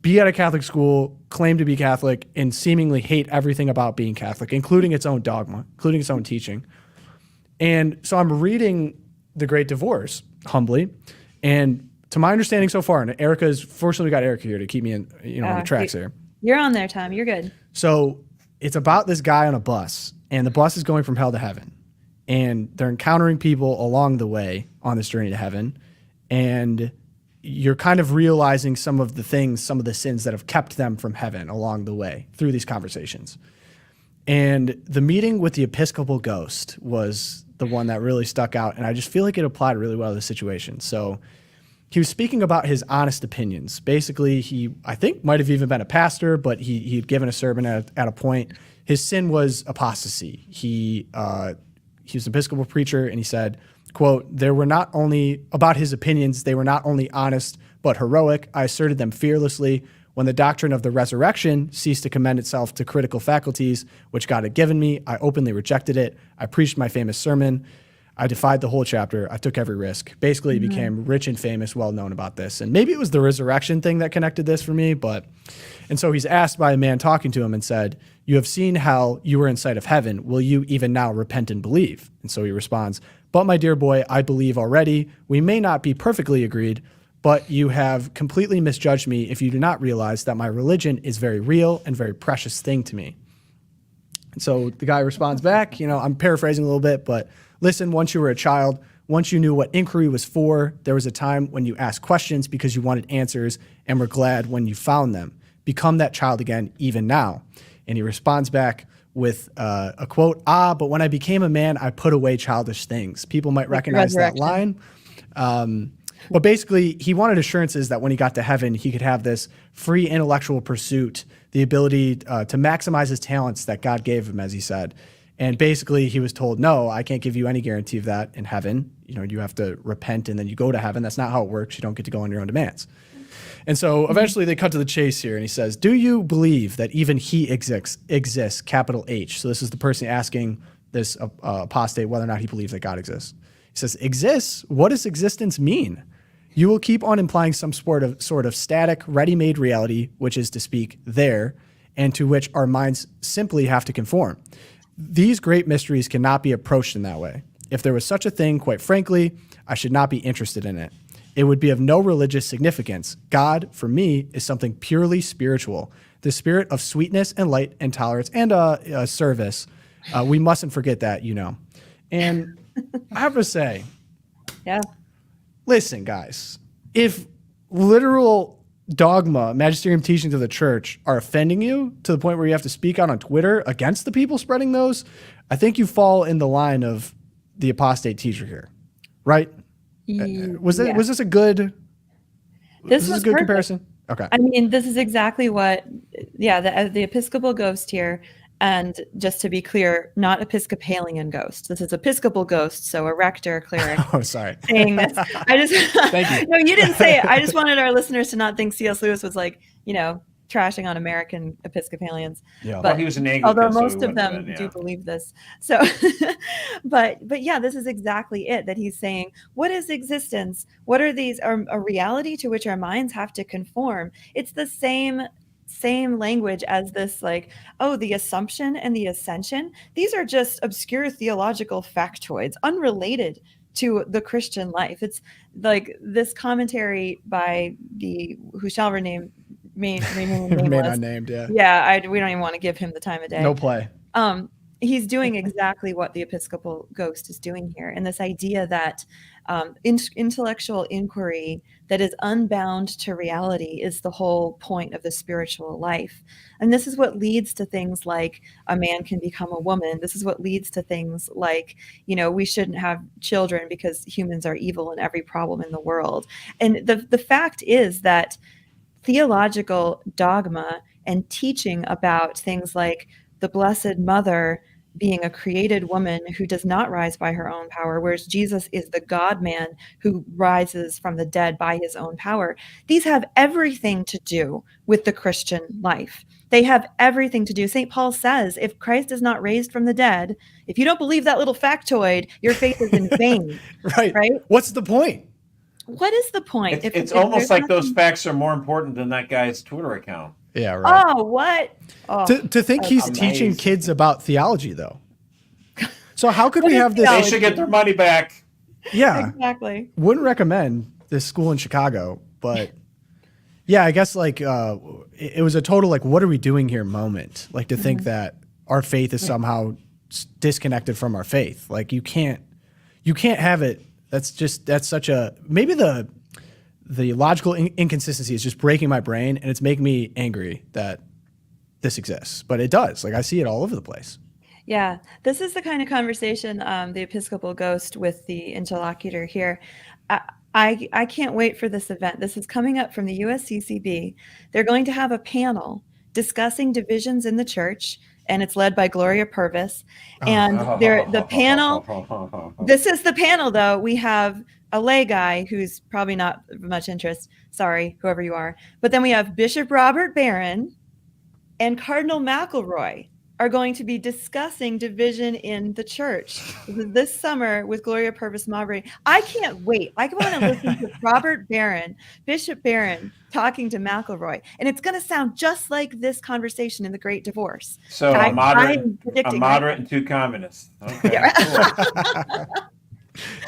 A: be at a Catholic school, claim to be Catholic, and seemingly hate everything about being Catholic, including its own dogma, including its own teaching? And so I'm reading The Great Divorce humbly, and to my understanding so far, and Erica's, fortunately we got Erica here to keep me in, on the tracks here.
B: You're on there, Tom. You're good.
A: So it's about this guy on a bus, and the bus is going from hell to heaven, and they're encountering people along the way on this journey to heaven, and you're kind of realizing some of the sins that have kept them from heaven along the way through these conversations. And the meeting with the Episcopal ghost was the one that really stuck out, and I just feel like it applied really well to the situation. So he was speaking about his honest opinions. Basically, he, I think, might have even been a pastor, but he'd given a sermon at a point. His sin was apostasy. He was an Episcopal preacher, and he said, quote, "There were not only, about his opinions, they were not only honest, but heroic. I asserted them fearlessly. When the doctrine of the resurrection ceased to commend itself to critical faculties, which God had given me, I openly rejected it. I preached my famous sermon. I defied the whole chapter. I took every risk." Basically, he became rich and famous, well known about this. And maybe it was the resurrection thing that connected this for me. And so he's asked by a man talking to him and said, "You have seen hell. You were in sight of heaven. Will you even now repent and believe?" And so he responds, "But my dear boy, I believe already. We may not be perfectly agreed, but you have completely misjudged me if you do not realize that my religion is very real and very precious thing to me." And so the guy responds back, I'm paraphrasing a little bit, but listen, once you were a child, once you knew what inquiry was for, there was a time when you asked questions because you wanted answers and were glad when you found them. Become that child again, even now. And he responds back with a quote, "But when I became a man, I put away childish things." People might recognize that line. But basically, he wanted assurances that when he got to heaven, he could have this free intellectual pursuit, the ability to maximize his talents that God gave him, as he said. And basically, he was told, no, I can't give you any guarantee of that in heaven. You have to repent and then you go to heaven. That's not how it works. You don't get to go on your own demands. And so eventually they cut to the chase here, and he says, "Do you believe that even he exists, capital H?" So this is the person asking this apostate whether or not he believes that God exists. He says, "Exists? What does existence mean? You will keep on implying some sort of static, ready-made reality, which is to speak there, and to which our minds simply have to conform. These great mysteries cannot be approached in that way. If there was such a thing, quite frankly, I should not be interested in it. It would be of no religious significance. God, for me, is something purely spiritual, the spirit of sweetness and light and tolerance and service. We mustn't forget that, And I have to say,
B: Yeah.
A: listen, guys, if literal dogma, magisterium teachings of the church are offending you to the point where you have to speak out on Twitter against the people spreading those, I think you fall in the line of the apostate teacher here, right? Was this a good?
B: This was
A: a good
B: perfect.
A: comparison. Okay.
B: I mean, this is exactly what, the Episcopal ghost here. And just to be clear, not Episcopalian ghost. This is Episcopal ghost, so a rector, cleric.
A: Oh, sorry.
B: Saying this.
A: Thank you.
B: No, you didn't say it. I just wanted our listeners to not think C.S. Lewis was trashing on American Episcopalians.
A: Yeah.
B: But
D: he was an Anglican,
B: although
D: so
B: most
D: he
B: of them
D: wouldn't have been,
B: do believe this. So, but yeah, this is exactly it, that he's saying, what is existence? What are these? A reality to which our minds have to conform. It's the same language as this, the assumption and the ascension. These are just obscure theological factoids unrelated to the Christian life. It's like this commentary by who shall remain nameless.
A: Unnamed, yeah.
B: Yeah, we don't even want to give him the time of day.
A: No play.
B: He's doing exactly what the Episcopal ghost is doing here. And this idea that intellectual inquiry that is unbound to reality is the whole point of the spiritual life. And this is what leads to things like a man can become a woman. This is what leads to things like, we shouldn't have children because humans are evil and every problem in the world. And the fact is that theological dogma and teaching about things like the Blessed Mother being a created woman who does not rise by her own power, whereas Jesus is the God-man who rises from the dead by his own power. These have everything to do with the Christian life. They have everything to do. St. Paul says, if Christ is not raised from the dead, if you don't believe that little factoid, your faith is in vain.
A: Right? What's the point?
B: What is the point?
D: It's almost like those facts are more important than that guy's Twitter account.
A: Yeah, right.
B: Oh, what? Oh,
A: to think he's teaching kids about theology, though. So how could we have this?
D: They should get their money back.
A: Yeah,
B: exactly.
A: Wouldn't recommend this school in Chicago, but yeah, I guess it was a total what are we doing here moment. To think that our faith is somehow disconnected from our faith. You can't have it. That's such a, maybe the logical inconsistency is just breaking my brain, and it's making me angry that this exists. But it does. I see it all over the place.
B: Yeah, this is the kind of conversation, the Episcopal Ghost with the interlocutor here. I, I can't wait for this event. This is coming up from the USCCB. They're going to have a panel discussing divisions in the church, and it's led by Gloria Purvis. And the panel, this is the panel, though. We have a lay guy who's probably not of much interest. Sorry, whoever you are. But then we have Bishop Robert Barron and Cardinal McElroy are going to be discussing division in the church this summer with Gloria Purvis Mowbray. I can't wait. I want to listen to Robert Barron, Bishop Barron, talking to McElroy. And it's going to sound just like this conversation in The Great Divorce.
D: So a moderate and two communists. Okay.
B: Yeah.
D: Cool.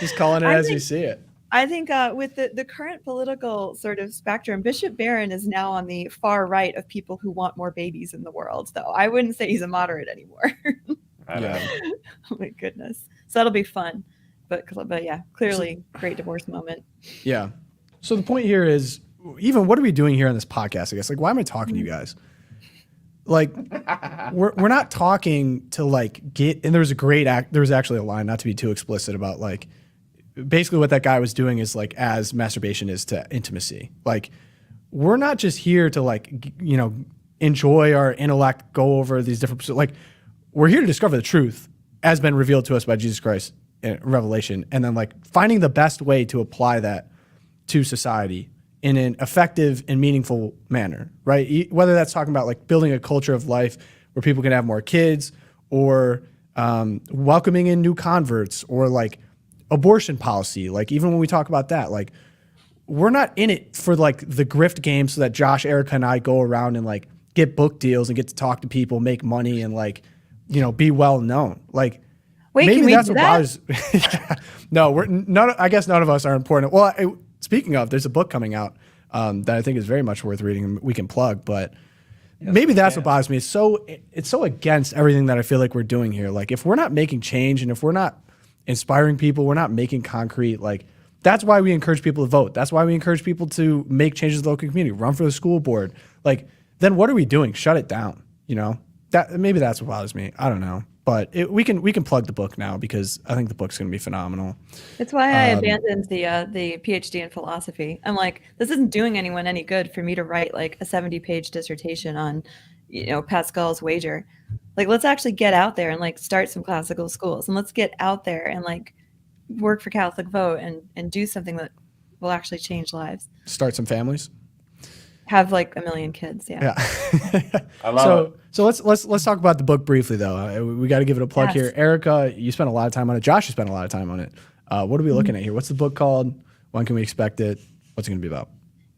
A: Just calling it as you see it.
B: I think with the current political sort of spectrum, Bishop Barron is now on the far right of people who want more babies in the world, though. I wouldn't say he's a moderate anymore.
A: Yeah.
B: Oh my goodness. So that'll be fun. But yeah, clearly great divorce moment.
A: Yeah. So the point here is, even what are we doing here on this podcast, I guess? Like, why am I talking to you guys? Like, we're not talking to like get, and there was actually a line, not to be too explicit, about like, basically what that guy was doing is like as masturbation is to intimacy. Like, we're not just here to like, enjoy our intellect, go over these different, like, we're here to discover the truth as been revealed to us by Jesus Christ in Revelation, and then like finding the best way to apply that to society in an effective and meaningful manner, right? Whether that's talking about like building a culture of life where people can have more kids, or welcoming in new converts, or like abortion policy. Like, even when we talk about that, like, we're not in it for like the grift game so that Josh, Erica, and I go around and like get book deals and get to talk to people, make money, and like, be well known. Like,
B: wait,
A: maybe that's what
B: that?
A: bothers. No, I guess none of us are important. Well, speaking of, there's a book coming out that I think is very much worth reading, and we can plug, but maybe that's what bothers me. It's so against everything that I feel like we're doing here. Like, if we're not making change, and if we're not inspiring people, we're not making concrete, like, that's why we encourage people to vote. That's why we encourage people to make changes in the local community, run for the school board. Like, then what are we doing? Shut it down. Maybe that's what bothers me. I don't know. But we can plug the book now, because I think the book's going to be phenomenal.
B: That's why I abandoned the PhD in philosophy. I'm like, this isn't doing anyone any good for me to write like a 70-page dissertation on, Pascal's wager. Like, let's actually get out there and like start some classical schools, and let's get out there and like work for Catholic Vote and do something that will actually change lives.
A: Start some families.
B: Have like 1 million kids. Yeah.
C: I love it.
A: So let's talk about the book briefly, though. We got to give it a plug here. Erica, you spent a lot of time on it. Josh, you spent a lot of time on it. What are we looking at here? What's the book called? When can we expect it? What's it going to be about?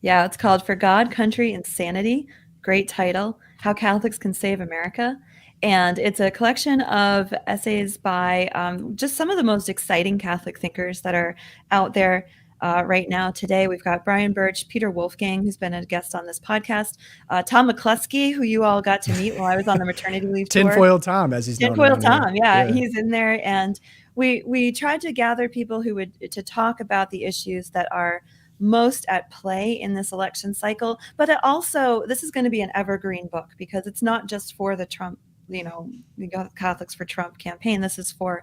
B: Yeah, it's called For God, Country, and Sanity. Great title. How Catholics Can Save America. And it's a collection of essays by just some of the most exciting Catholic thinkers that are out there right now. Today, we've got Brian Birch, Peter Wolfgang, who's been a guest on this podcast, Tom McCluskey, who you all got to meet while I was on the maternity leave tour.
A: Tinfoil Tom, as he's known.
B: Tinfoil Tom, yeah, he's in there. And we tried to gather people who would to talk about the issues that are most at play in this election cycle. But it also, this is going to be an evergreen book, because it's not just for the Trump, the Catholics for Trump campaign. This is for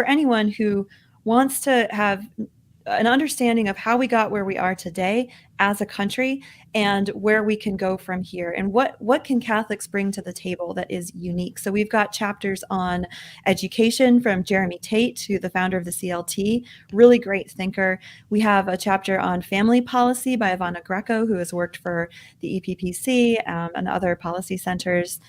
B: anyone who wants to have an understanding of how we got where we are today as a country, and where we can go from here, and what can Catholics bring to the table that is unique. So we've got chapters on education from Jeremy Tate, who the founder of the CLT, really great thinker. We have a chapter on family policy by Ivana Greco, who has worked for the EPPC and other policy centers.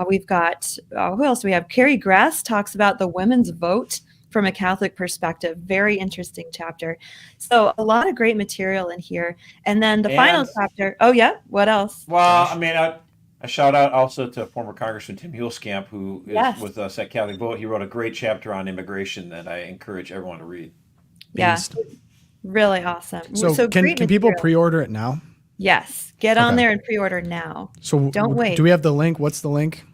B: We've got, who else do we have? Carrie Grass talks about the women's vote from a Catholic perspective. Very interesting chapter. So a lot of great material in here. And then the final chapter. Oh yeah, what else?
D: Well, I mean, a shout out also to former Congressman Tim Hulskamp, who is with us at Catholic Vote. He wrote a great chapter on immigration that I encourage everyone to read.
B: Yeah, really awesome.
A: So can people pre-order it now?
B: Yes, get on there and pre-order now.
A: So
B: don't wait.
A: Do we have the link? What's the link?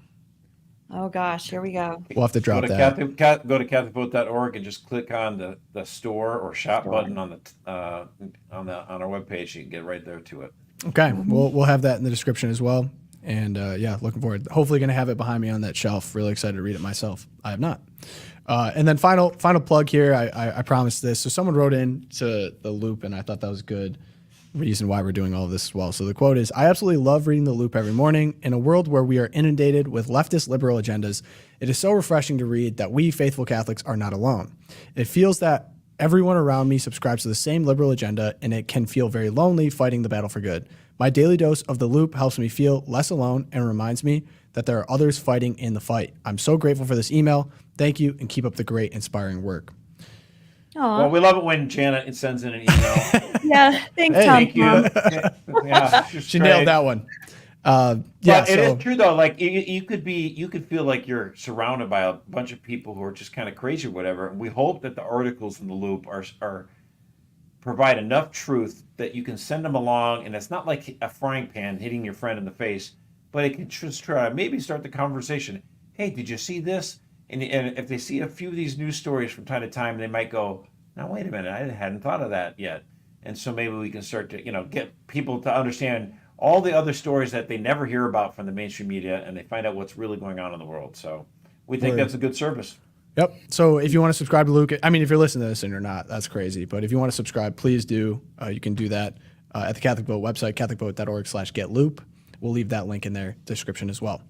B: Oh gosh, here we go.
A: We'll have to drop
D: go to
A: that.
D: Go to CatholicVote.org and just click on the store or shop button on our webpage. You can get right there to it.
A: Okay, we'll have that in the description as well. And yeah, looking forward. Hopefully going to have it behind me on that shelf. Really excited to read it myself. I have not. And then final plug here. I promised this. So someone wrote in to the Loop, and I thought that was good reason why we're doing all of this as well. So the quote is, I absolutely love reading the Loop every morning. In a world where we are inundated with leftist liberal agendas, it is so refreshing to read that we faithful Catholics are not alone. It feels that everyone around me subscribes to the same liberal agenda, and it can feel very lonely fighting the battle for good. My daily dose of the Loop helps me feel less alone and reminds me that there are others fighting in the fight. I'm so grateful for this email. Thank you, and keep up the great, inspiring work.
B: Aw.
D: Well, we love it when Janet sends in an email.
B: Yeah, thanks,
A: Hey,
B: Tom.
D: Thank you.
B: Mom.
D: Yeah,
A: She nailed that one. Yeah,
D: But it
A: so
D: is true though. Like you could feel like you're surrounded by a bunch of people who are just kind of crazy or whatever. And we hope that the articles in the Loop are provide enough truth that you can send them along, and it's not like a frying pan hitting your friend in the face, but it can just try to maybe start the conversation. Hey, did you see this? And if they see a few of these news stories from time to time, they might go, now wait a minute, I hadn't thought of that yet. And so maybe we can start to get people to understand all the other stories that they never hear about from the mainstream media, and they find out what's really going on in the world. So we think that's a good service.
A: Yep. So if you want to subscribe to Luke, I mean, if you're listening to this and you're not, that's crazy. But if you want to subscribe, please do. You can do that at the Catholic Vote website, catholicvote.org/getloop. We'll leave that link in their description as well.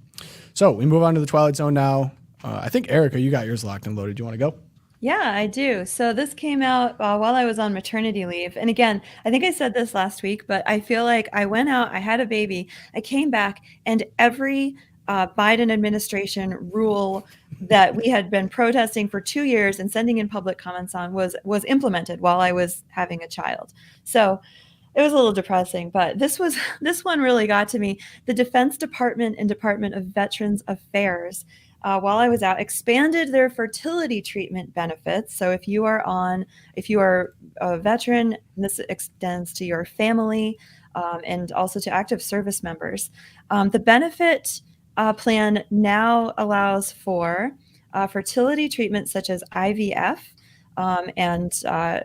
A: So we move on to the Twilight Zone now. I think, Erica, you got yours locked and loaded. Do you want to go?
B: Yeah, I do. So this came out while I was on maternity leave. And again, I think I said this last week, but I feel like I went out, I had a baby, I came back, and every Biden administration rule that we had been protesting for 2 years and sending in public comments on was implemented while I was having a child. So it was a little depressing, but this one really got to me. The Defense Department and Department of Veterans Affairs, while I was out, expanded their fertility treatment benefits. So if you are a veteran, and this extends to your family and also to active service members, the benefit plan now allows for fertility treatments such as IVF, and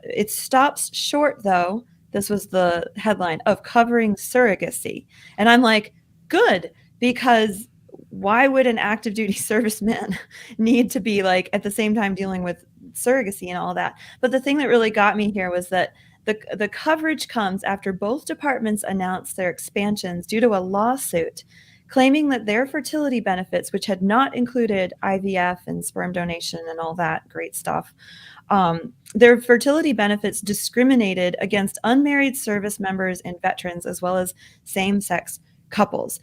B: it stops short, though, this was the headline, of covering surrogacy. And I'm like, good, because why would an active duty serviceman need to be like at the same time dealing with surrogacy and all that? But the thing that really got me here was that the coverage comes after both departments announced their expansions due to a lawsuit claiming that their fertility benefits, which had not included IVF and sperm donation and all that great stuff, their fertility benefits discriminated against unmarried service members and veterans, as well as same-sex couples.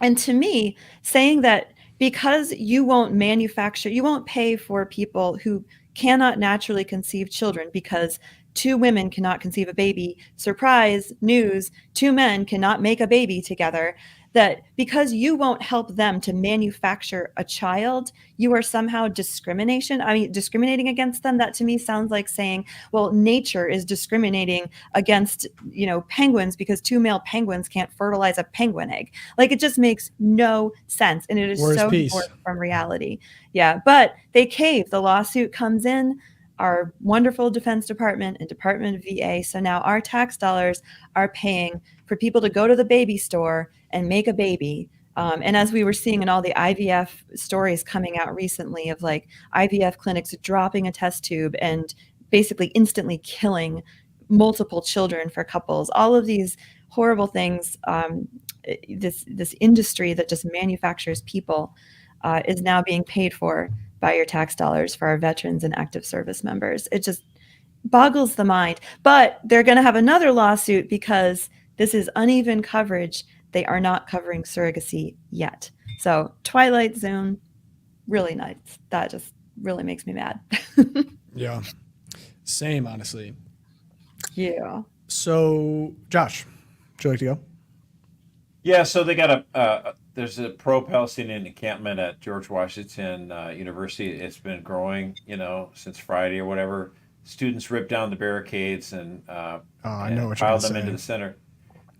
B: And to me, saying that because you won't pay for people who cannot naturally conceive children because 2 women cannot conceive a baby, surprise, news, 2 men cannot make a baby together, that because you won't help them to manufacture a child, you are somehow discriminating against them. That to me sounds like saying, well, nature is discriminating against, penguins because 2 male penguins can't fertilize a penguin egg. Like, it just makes no sense. And it is so far from reality. Yeah, but they cave. The lawsuit comes in, our wonderful Defense Department and Department of VA. So now our tax dollars are paying for people to go to the baby store and make a baby. And as we were seeing in all the IVF stories coming out recently of like IVF clinics dropping a test tube and basically instantly killing multiple children for couples, all of these horrible things, this industry that just manufactures people is now being paid for by your tax dollars for our veterans and active service members. It just boggles the mind. But they're going to have another lawsuit because this is uneven coverage. They are not covering surrogacy yet. So Twilight Zone, really nice. That just really makes me mad.
A: Yeah. Same, honestly.
B: Yeah.
A: So, Josh, would you like to go?
D: Yeah, so they got there's a pro-Palestinian encampment at George Washington University. It's been growing, since Friday or whatever. Students ripped down the barricades and piled them into the center.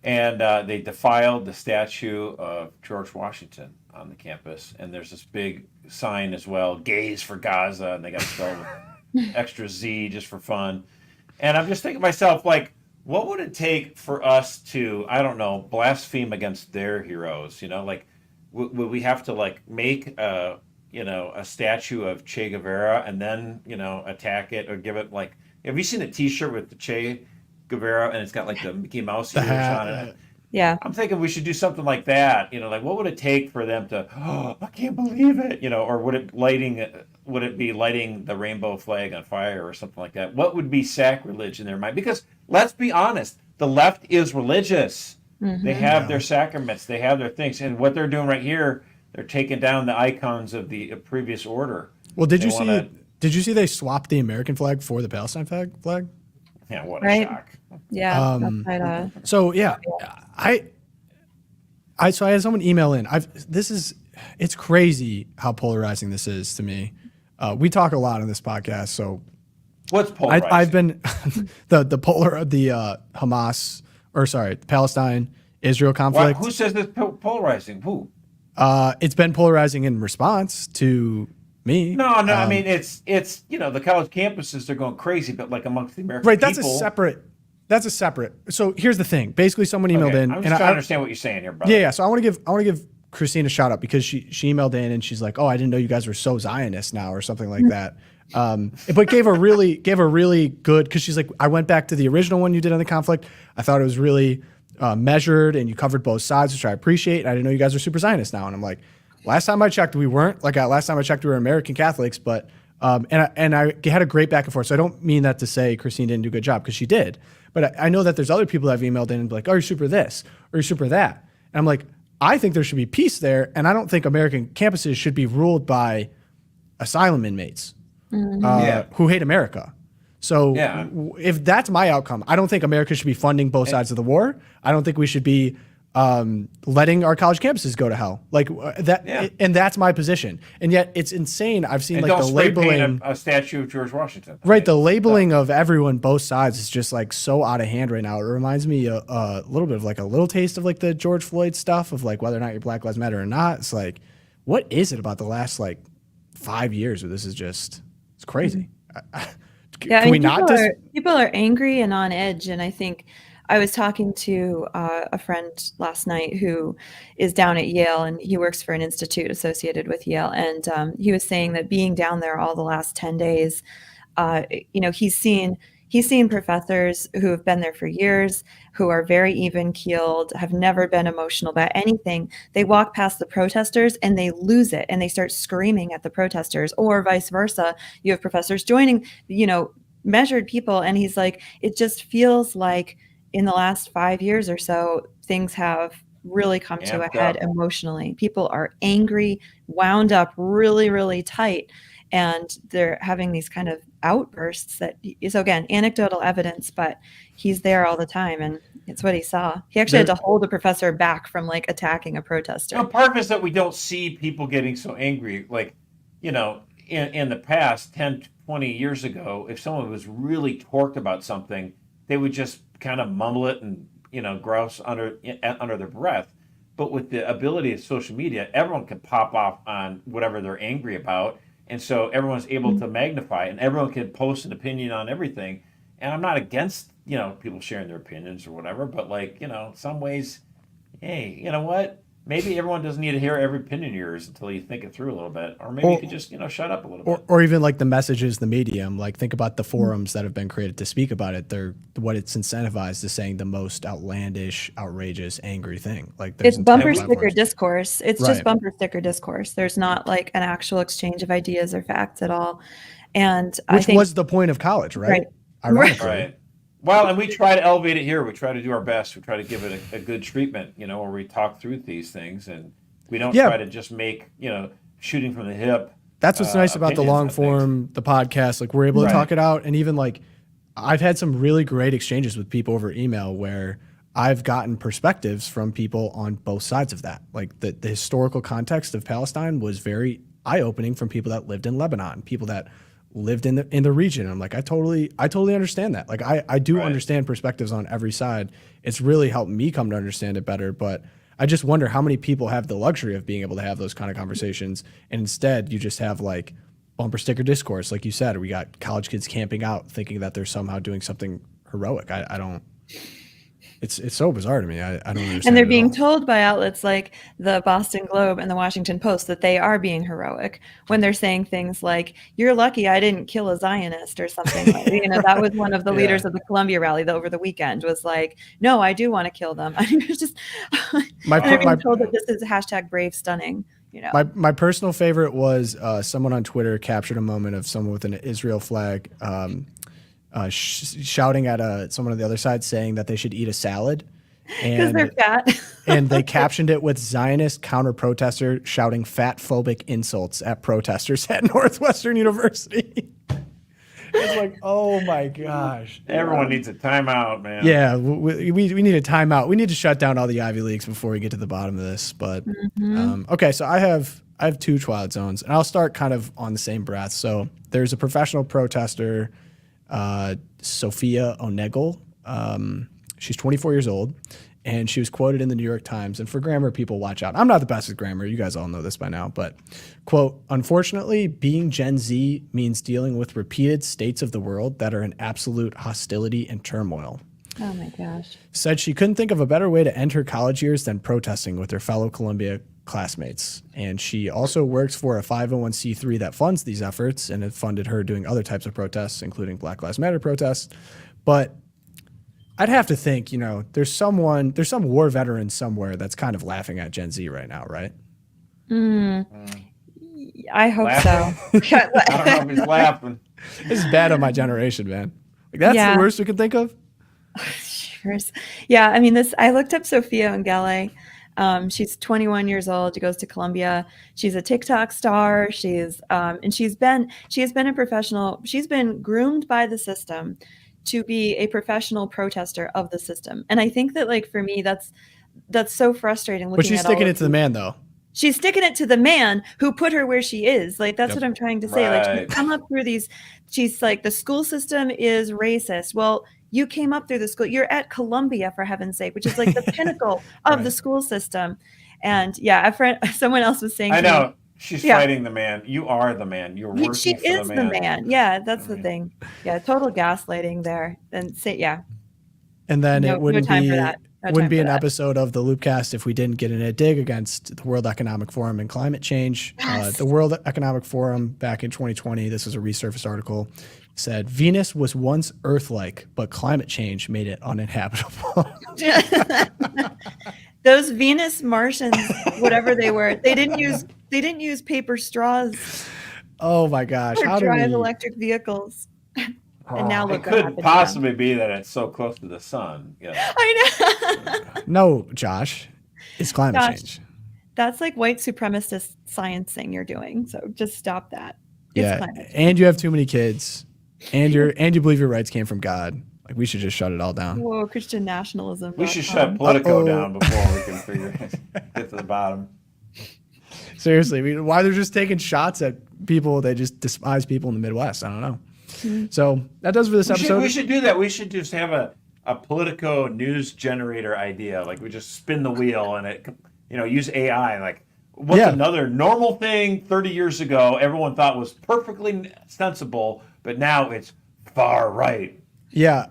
D: And they defiled the statue of George Washington on the campus. And there's this big sign as well, Gays for Gaza, and they got spelled with extra Z just for fun. And I'm just thinking to myself, like, What would it take for us to, I don't know, blaspheme against their heroes? Like, would we have to like make a statue of Che Guevara and then, attack it or give it like, have you seen a T-shirt with the Che Guevara and it's got like the Mickey Mouse ears on it?
B: Yeah.
D: I'm thinking we should do something like that. Like what would it take for them to, oh, I can't believe it, or would it be lighting the rainbow flag on fire or something like that? What would be sacrilege in their mind? Because let's be honest, the left is religious.
B: Mm-hmm.
D: They have their sacraments, they have their things, and what they're doing right here, they're taking down the icons of the previous order.
A: Well, did you see they swapped the American flag for the Palestine flag?
D: Yeah, what a shock.
B: Yeah. That's right,
A: So yeah, I had someone email in. It's crazy how polarizing this is to me. We talk a lot on this podcast, so
D: what's polarizing?
A: I've been the Hamas Palestine Israel conflict.
D: Who says it's polarizing? Who?
A: It's been polarizing in response to me.
D: No. I mean, it's the college campuses, they're going crazy, but like amongst the American
A: right.
D: people.
A: That's a separate. So here's the thing. Basically, someone emailed in.
D: I'm just trying to understand what you're saying here, brother.
A: Yeah. So I want to give Christine a shout out because she emailed in and she's like, "Oh, I didn't know you guys were so Zionist now," or something like that. But gave a really good, because she's like, I went back to the original one you did on the conflict. I thought it was really measured and you covered both sides, which I appreciate. And I didn't know you guys are super Zionist now. And I'm like, last time I checked, we weren't. Last time I checked, we were American Catholics. But and I had a great back and forth. So I don't mean that to say Christine didn't do a good job, because she did. But I know that there's other people that have emailed in and be like, "Oh, you're super this or you're super that." And I'm like, I think there should be peace there, and I don't think American campuses should be ruled by asylum inmates who hate America. So if that's my outcome, I don't think America should be funding both sides of the war. I don't think we should be letting our college campuses go to hell like that. And that's my position. And yet it's insane. I've seen like the labeling
D: a statue of George Washington.
A: Right. The labeling of everyone, both sides, is just like so out of hand right now. It reminds me a little bit of like a little taste of like the George Floyd stuff of like whether or not your Black Lives Matter or not. It's like, what is it about the last like 5 years where this is just, it's crazy.
B: Can we not people are angry and on edge. And I think I was talking to a friend last night who is down at Yale, and he works for an institute associated with Yale. And he was saying that being down there all the last 10 days, he's seen professors who have been there for years, who are very even keeled, have never been emotional about anything. They walk past the protesters and they lose it and they start screaming at the protesters, or vice versa. You have professors joining, measured people. And he's like, it just feels like in the last 5 years or so, things have really come to a head emotionally. People are angry, wound up really, really tight. And they're having these kind of outbursts that is, again, anecdotal evidence, but he's there all the time. And it's what he saw. He actually had to hold a professor back from like attacking a protester.
D: Part of it is that we don't see people getting so angry. Like, in the past 10, 20 years ago, if someone was really torqued about something, they would just kind of mumble it and, grouse under their breath. But with the ability of social media, everyone can pop off on whatever they're angry about. And so everyone's able to magnify, and everyone can post an opinion on everything. And I'm not against, people sharing their opinions or whatever, but like, some ways, hey, you know what? Maybe everyone doesn't need to hear every opinion of yours until you think it through a little bit. Or maybe you could just, shut up a little bit.
A: Or even like the messages, the medium, like think about the forums that have been created to speak about it. They're what it's incentivized is saying the most outlandish, outrageous, angry thing. Like
B: it's bumper sticker discourse. It's just bumper sticker discourse. There's not like an actual exchange of ideas or facts at all. And
A: which was the point of college, right?
D: Right. Well, and we try to elevate it here. We try to do our best. We try to give it a good treatment, where we talk through these things, and we don't try to just make, shooting from the hip.
A: That's what's nice about the long form, the podcast. Like we're able to talk it out. And even like I've had some really great exchanges with people over email where I've gotten perspectives from people on both sides of that. Like the historical context of Palestine was very eye-opening from people that lived in Lebanon, people that lived in the region. I'm like, I totally understand that. Like I do understand perspectives on every side. It's really helped me come to understand it better. But I just wonder how many people have the luxury of being able to have those kind of conversations. And instead you just have like bumper sticker discourse. Like you said, we got college kids camping out thinking that they're somehow doing something heroic. I don't It's so bizarre to me. I don't understand.
B: And they're
A: it at
B: being
A: all.
B: told by outlets like the Boston Globe and the Washington Post that they are being heroic when they're saying things like, "You're lucky I didn't kill a Zionist," or something. Like, that was one of the leaders of the Columbia rally over the weekend was like, "No, I do want to kill them." I mean, it's just they're being told that this is hashtag brave stunning.
A: My personal favorite was someone on Twitter captured a moment of someone with an Israel flag shouting at someone on the other side saying that they should eat a salad.
B: Because they're fat.
A: And they captioned it with Zionist counter-protester shouting fat-phobic insults at protesters at Northwestern University. It's like, oh my gosh.
D: Everyone needs a timeout, man.
A: Yeah, we need a timeout. We need to shut down all the Ivy Leagues before we get to the bottom of this. But okay, so I have 2 Twilight Zones, and I'll start kind of on the same breath. So there's a professional protester, Sophia Onegal. She's 24 years old, and she was quoted in the New York Times. And for grammar people, watch out. I'm not the best at grammar. You guys all know this by now. But, quote, "Unfortunately, being Gen Z means dealing with repeated states of the world that are in absolute hostility and turmoil."
B: Oh, my gosh.
A: Said she couldn't think of a better way to end her college years than protesting with her fellow Columbia classmates. And she also works for a 501c3 that funds these efforts, and it funded her doing other types of protests, including Black Lives Matter protests. But I'd have to think, there's some war veteran somewhere that's kind of laughing at Gen Z right now, right?
B: I hope so.
D: I don't know if he's laughing.
A: This is bad on my generation, man. Like, that's the worst we can think of?
B: Yeah, I mean, I looked up Sophia Ongale. She's 21 years old. She goes to Columbia. She's a TikTok star. She has been a professional. She's been groomed by the system to be a professional protester of the system. And I think that, like, for me, that's so frustrating.
A: But she's sticking it to the man, though.
B: She's sticking it to the man who put her where she is. Like, that's what I'm trying to say.
D: Right.
B: Like, she's come up through these, she's like, the school system is racist. Well, you came up through the school. You're at Columbia, for heaven's sake, which is like the pinnacle of the school system. And yeah, someone else was saying,
D: I know. She's fighting the man. You are the man. You're working
B: she
D: for
B: is
D: the man.
B: the man. Yeah, that's the thing. Yeah, total gaslighting there. And
A: And then it wouldn't be an
B: that.
A: episode of the Loopcast if we didn't get in a dig against the World Economic Forum and climate change.
B: Yes.
A: The World Economic Forum back in 2020, this was a resurfaced article, said Venus was once Earth-like, but climate change made it uninhabitable.
B: Those Venus Martians, whatever they were, they didn't use paper straws.
A: Oh my gosh!
B: Or drive electric vehicles. And now look,
D: it couldn't possibly be that it's so close to the sun.
B: I know.
A: No, Josh, it's climate change.
B: That's like white supremacist sciencing you're doing. So just stop that.
A: Yeah, and you have too many kids, and you believe your rights came from God. Like, we should just shut it all down.
B: Whoa, Christian nationalism.
D: We should shut Politico down before we can get to the bottom.
A: Seriously, I mean, why they're just taking shots at people? They just despise people in the Midwest. I don't know. So that does for this episode.
D: We should do that. We should just have a Politico news generator idea. Like, we just spin the wheel and it, use AI. Like, what's another normal thing 30 years ago everyone thought was perfectly sensible, but now it's far right.
A: Yeah,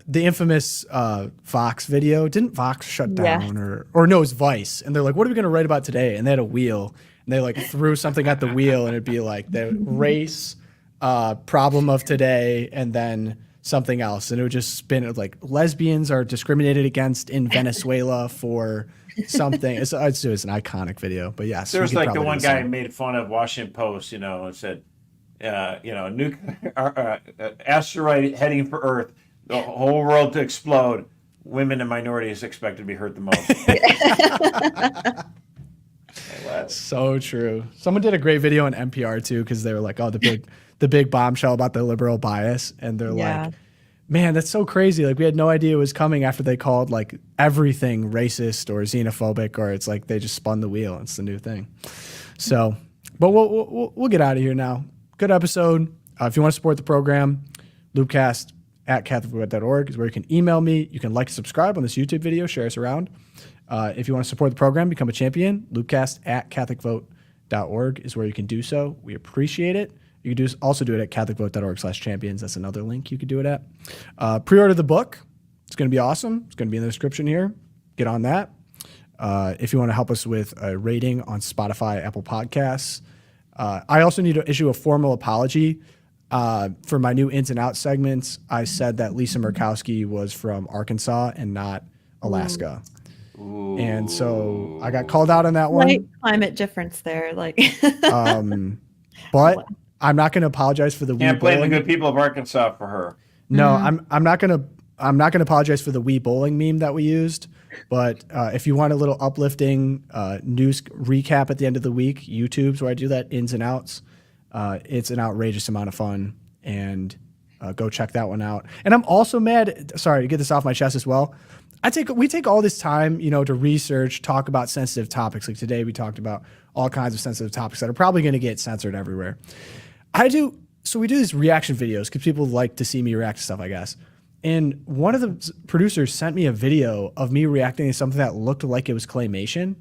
A: the infamous Vox video. Didn't Vox shut down or no, it was Vice. And they're like, what are we going to write about today? And they had a wheel and they like threw something at the wheel and it'd be like the race problem of today and then something else. And it would just spin it like lesbians are discriminated against in Venezuela for something. It's an iconic video, but yes.
D: There's like the one guy who made fun of Washington Post, and said, asteroid heading for Earth, the whole world to explode. Women and minorities expected to be hurt the most.
A: So true. Someone did a great video on NPR too, because they were like, "Oh, the big bombshell about the liberal bias," and they're like, "Man, that's so crazy! Like, we had no idea it was coming." After they called like everything racist or xenophobic, or it's like they just spun the wheel. It's the new thing. So, but we'll get out of here now. Good episode. If you want to support the program, loopcast@catholicvote.org is where you can email me. You can like and subscribe on this YouTube video. Share us around. If you want to support the program, become a champion. loopcast@catholicvote.org is where you can do so. We appreciate it. You can also do it at catholicvote.org/champions. That's another link you could do it at. Pre-order the book. It's going to be awesome. It's going to be in the description here. Get on that. If you want to help us with a rating on Spotify, Apple Podcasts. I also need to issue a formal apology for my new ins and outs segments. I said that Lisa Murkowski was from Arkansas and not Alaska.
D: Ooh.
A: And so I got called out on that one.
B: Slight climate difference there. Like,
A: But I'm not going to apologize for the
D: Can't
A: Wii
D: blame the
A: bowling.
D: good people of Arkansas for her.
A: No, I'm not going to apologize for the Wii bowling meme that we used. But if you want a little uplifting news recap at the end of the week, YouTube's where I do that, ins and outs. It's an outrageous amount of fun, and go check that one out. And I'm also mad. Sorry to get this off my chest as well. We take all this time, to research, talk about sensitive topics. Like today, we talked about all kinds of sensitive topics that are probably going to get censored everywhere. So we do these reaction videos because people like to see me react to stuff, I guess. And one of the producers sent me a video of me reacting to something that looked like it was claymation.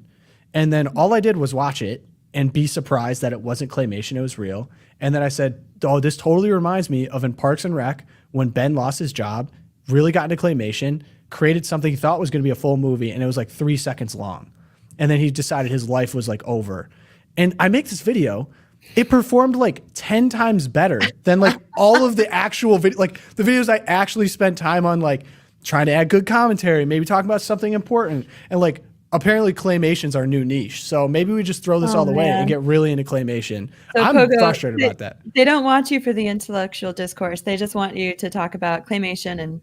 A: And then all I did was watch it and be surprised that it wasn't claymation, it was real. And then I said, oh, this totally reminds me of in Parks and Rec when Ben lost his job, really got into claymation, created something he thought was going to be a full movie, and it was like 3 seconds long. And then he decided his life was like over. And I make this video. It performed like 10 times better than like all of the actual like the videos I actually spent time on, like trying to add good commentary, maybe talking about something important. And like apparently claymation's our new niche. So maybe we just throw this all away and get really into claymation.
B: So
A: I'm
B: Pogo,
A: frustrated about that.
B: They don't want you for the intellectual discourse. They just want you to talk about claymation and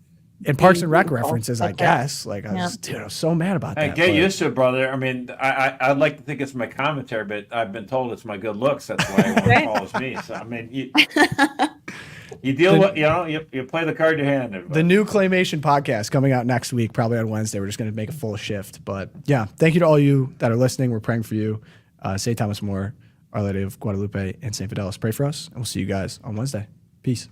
A: Parks and Rec
B: people.
A: references, I guess. Like I was so mad about
D: Hey,
A: that.
D: get used to it, brother. I mean, I'd like to think it's my commentary, but I've been told it's my good looks. That's why everyone follows me. So I mean, you deal with you play the card you hand.
A: The new claymation podcast coming out next week, probably on Wednesday. We're just going to make a full shift. But yeah, thank you to all you that are listening. We're praying for you. St. Thomas More, Our Lady of Guadalupe, and St. Fidelis. Pray for us, and we'll see you guys on Wednesday. Peace.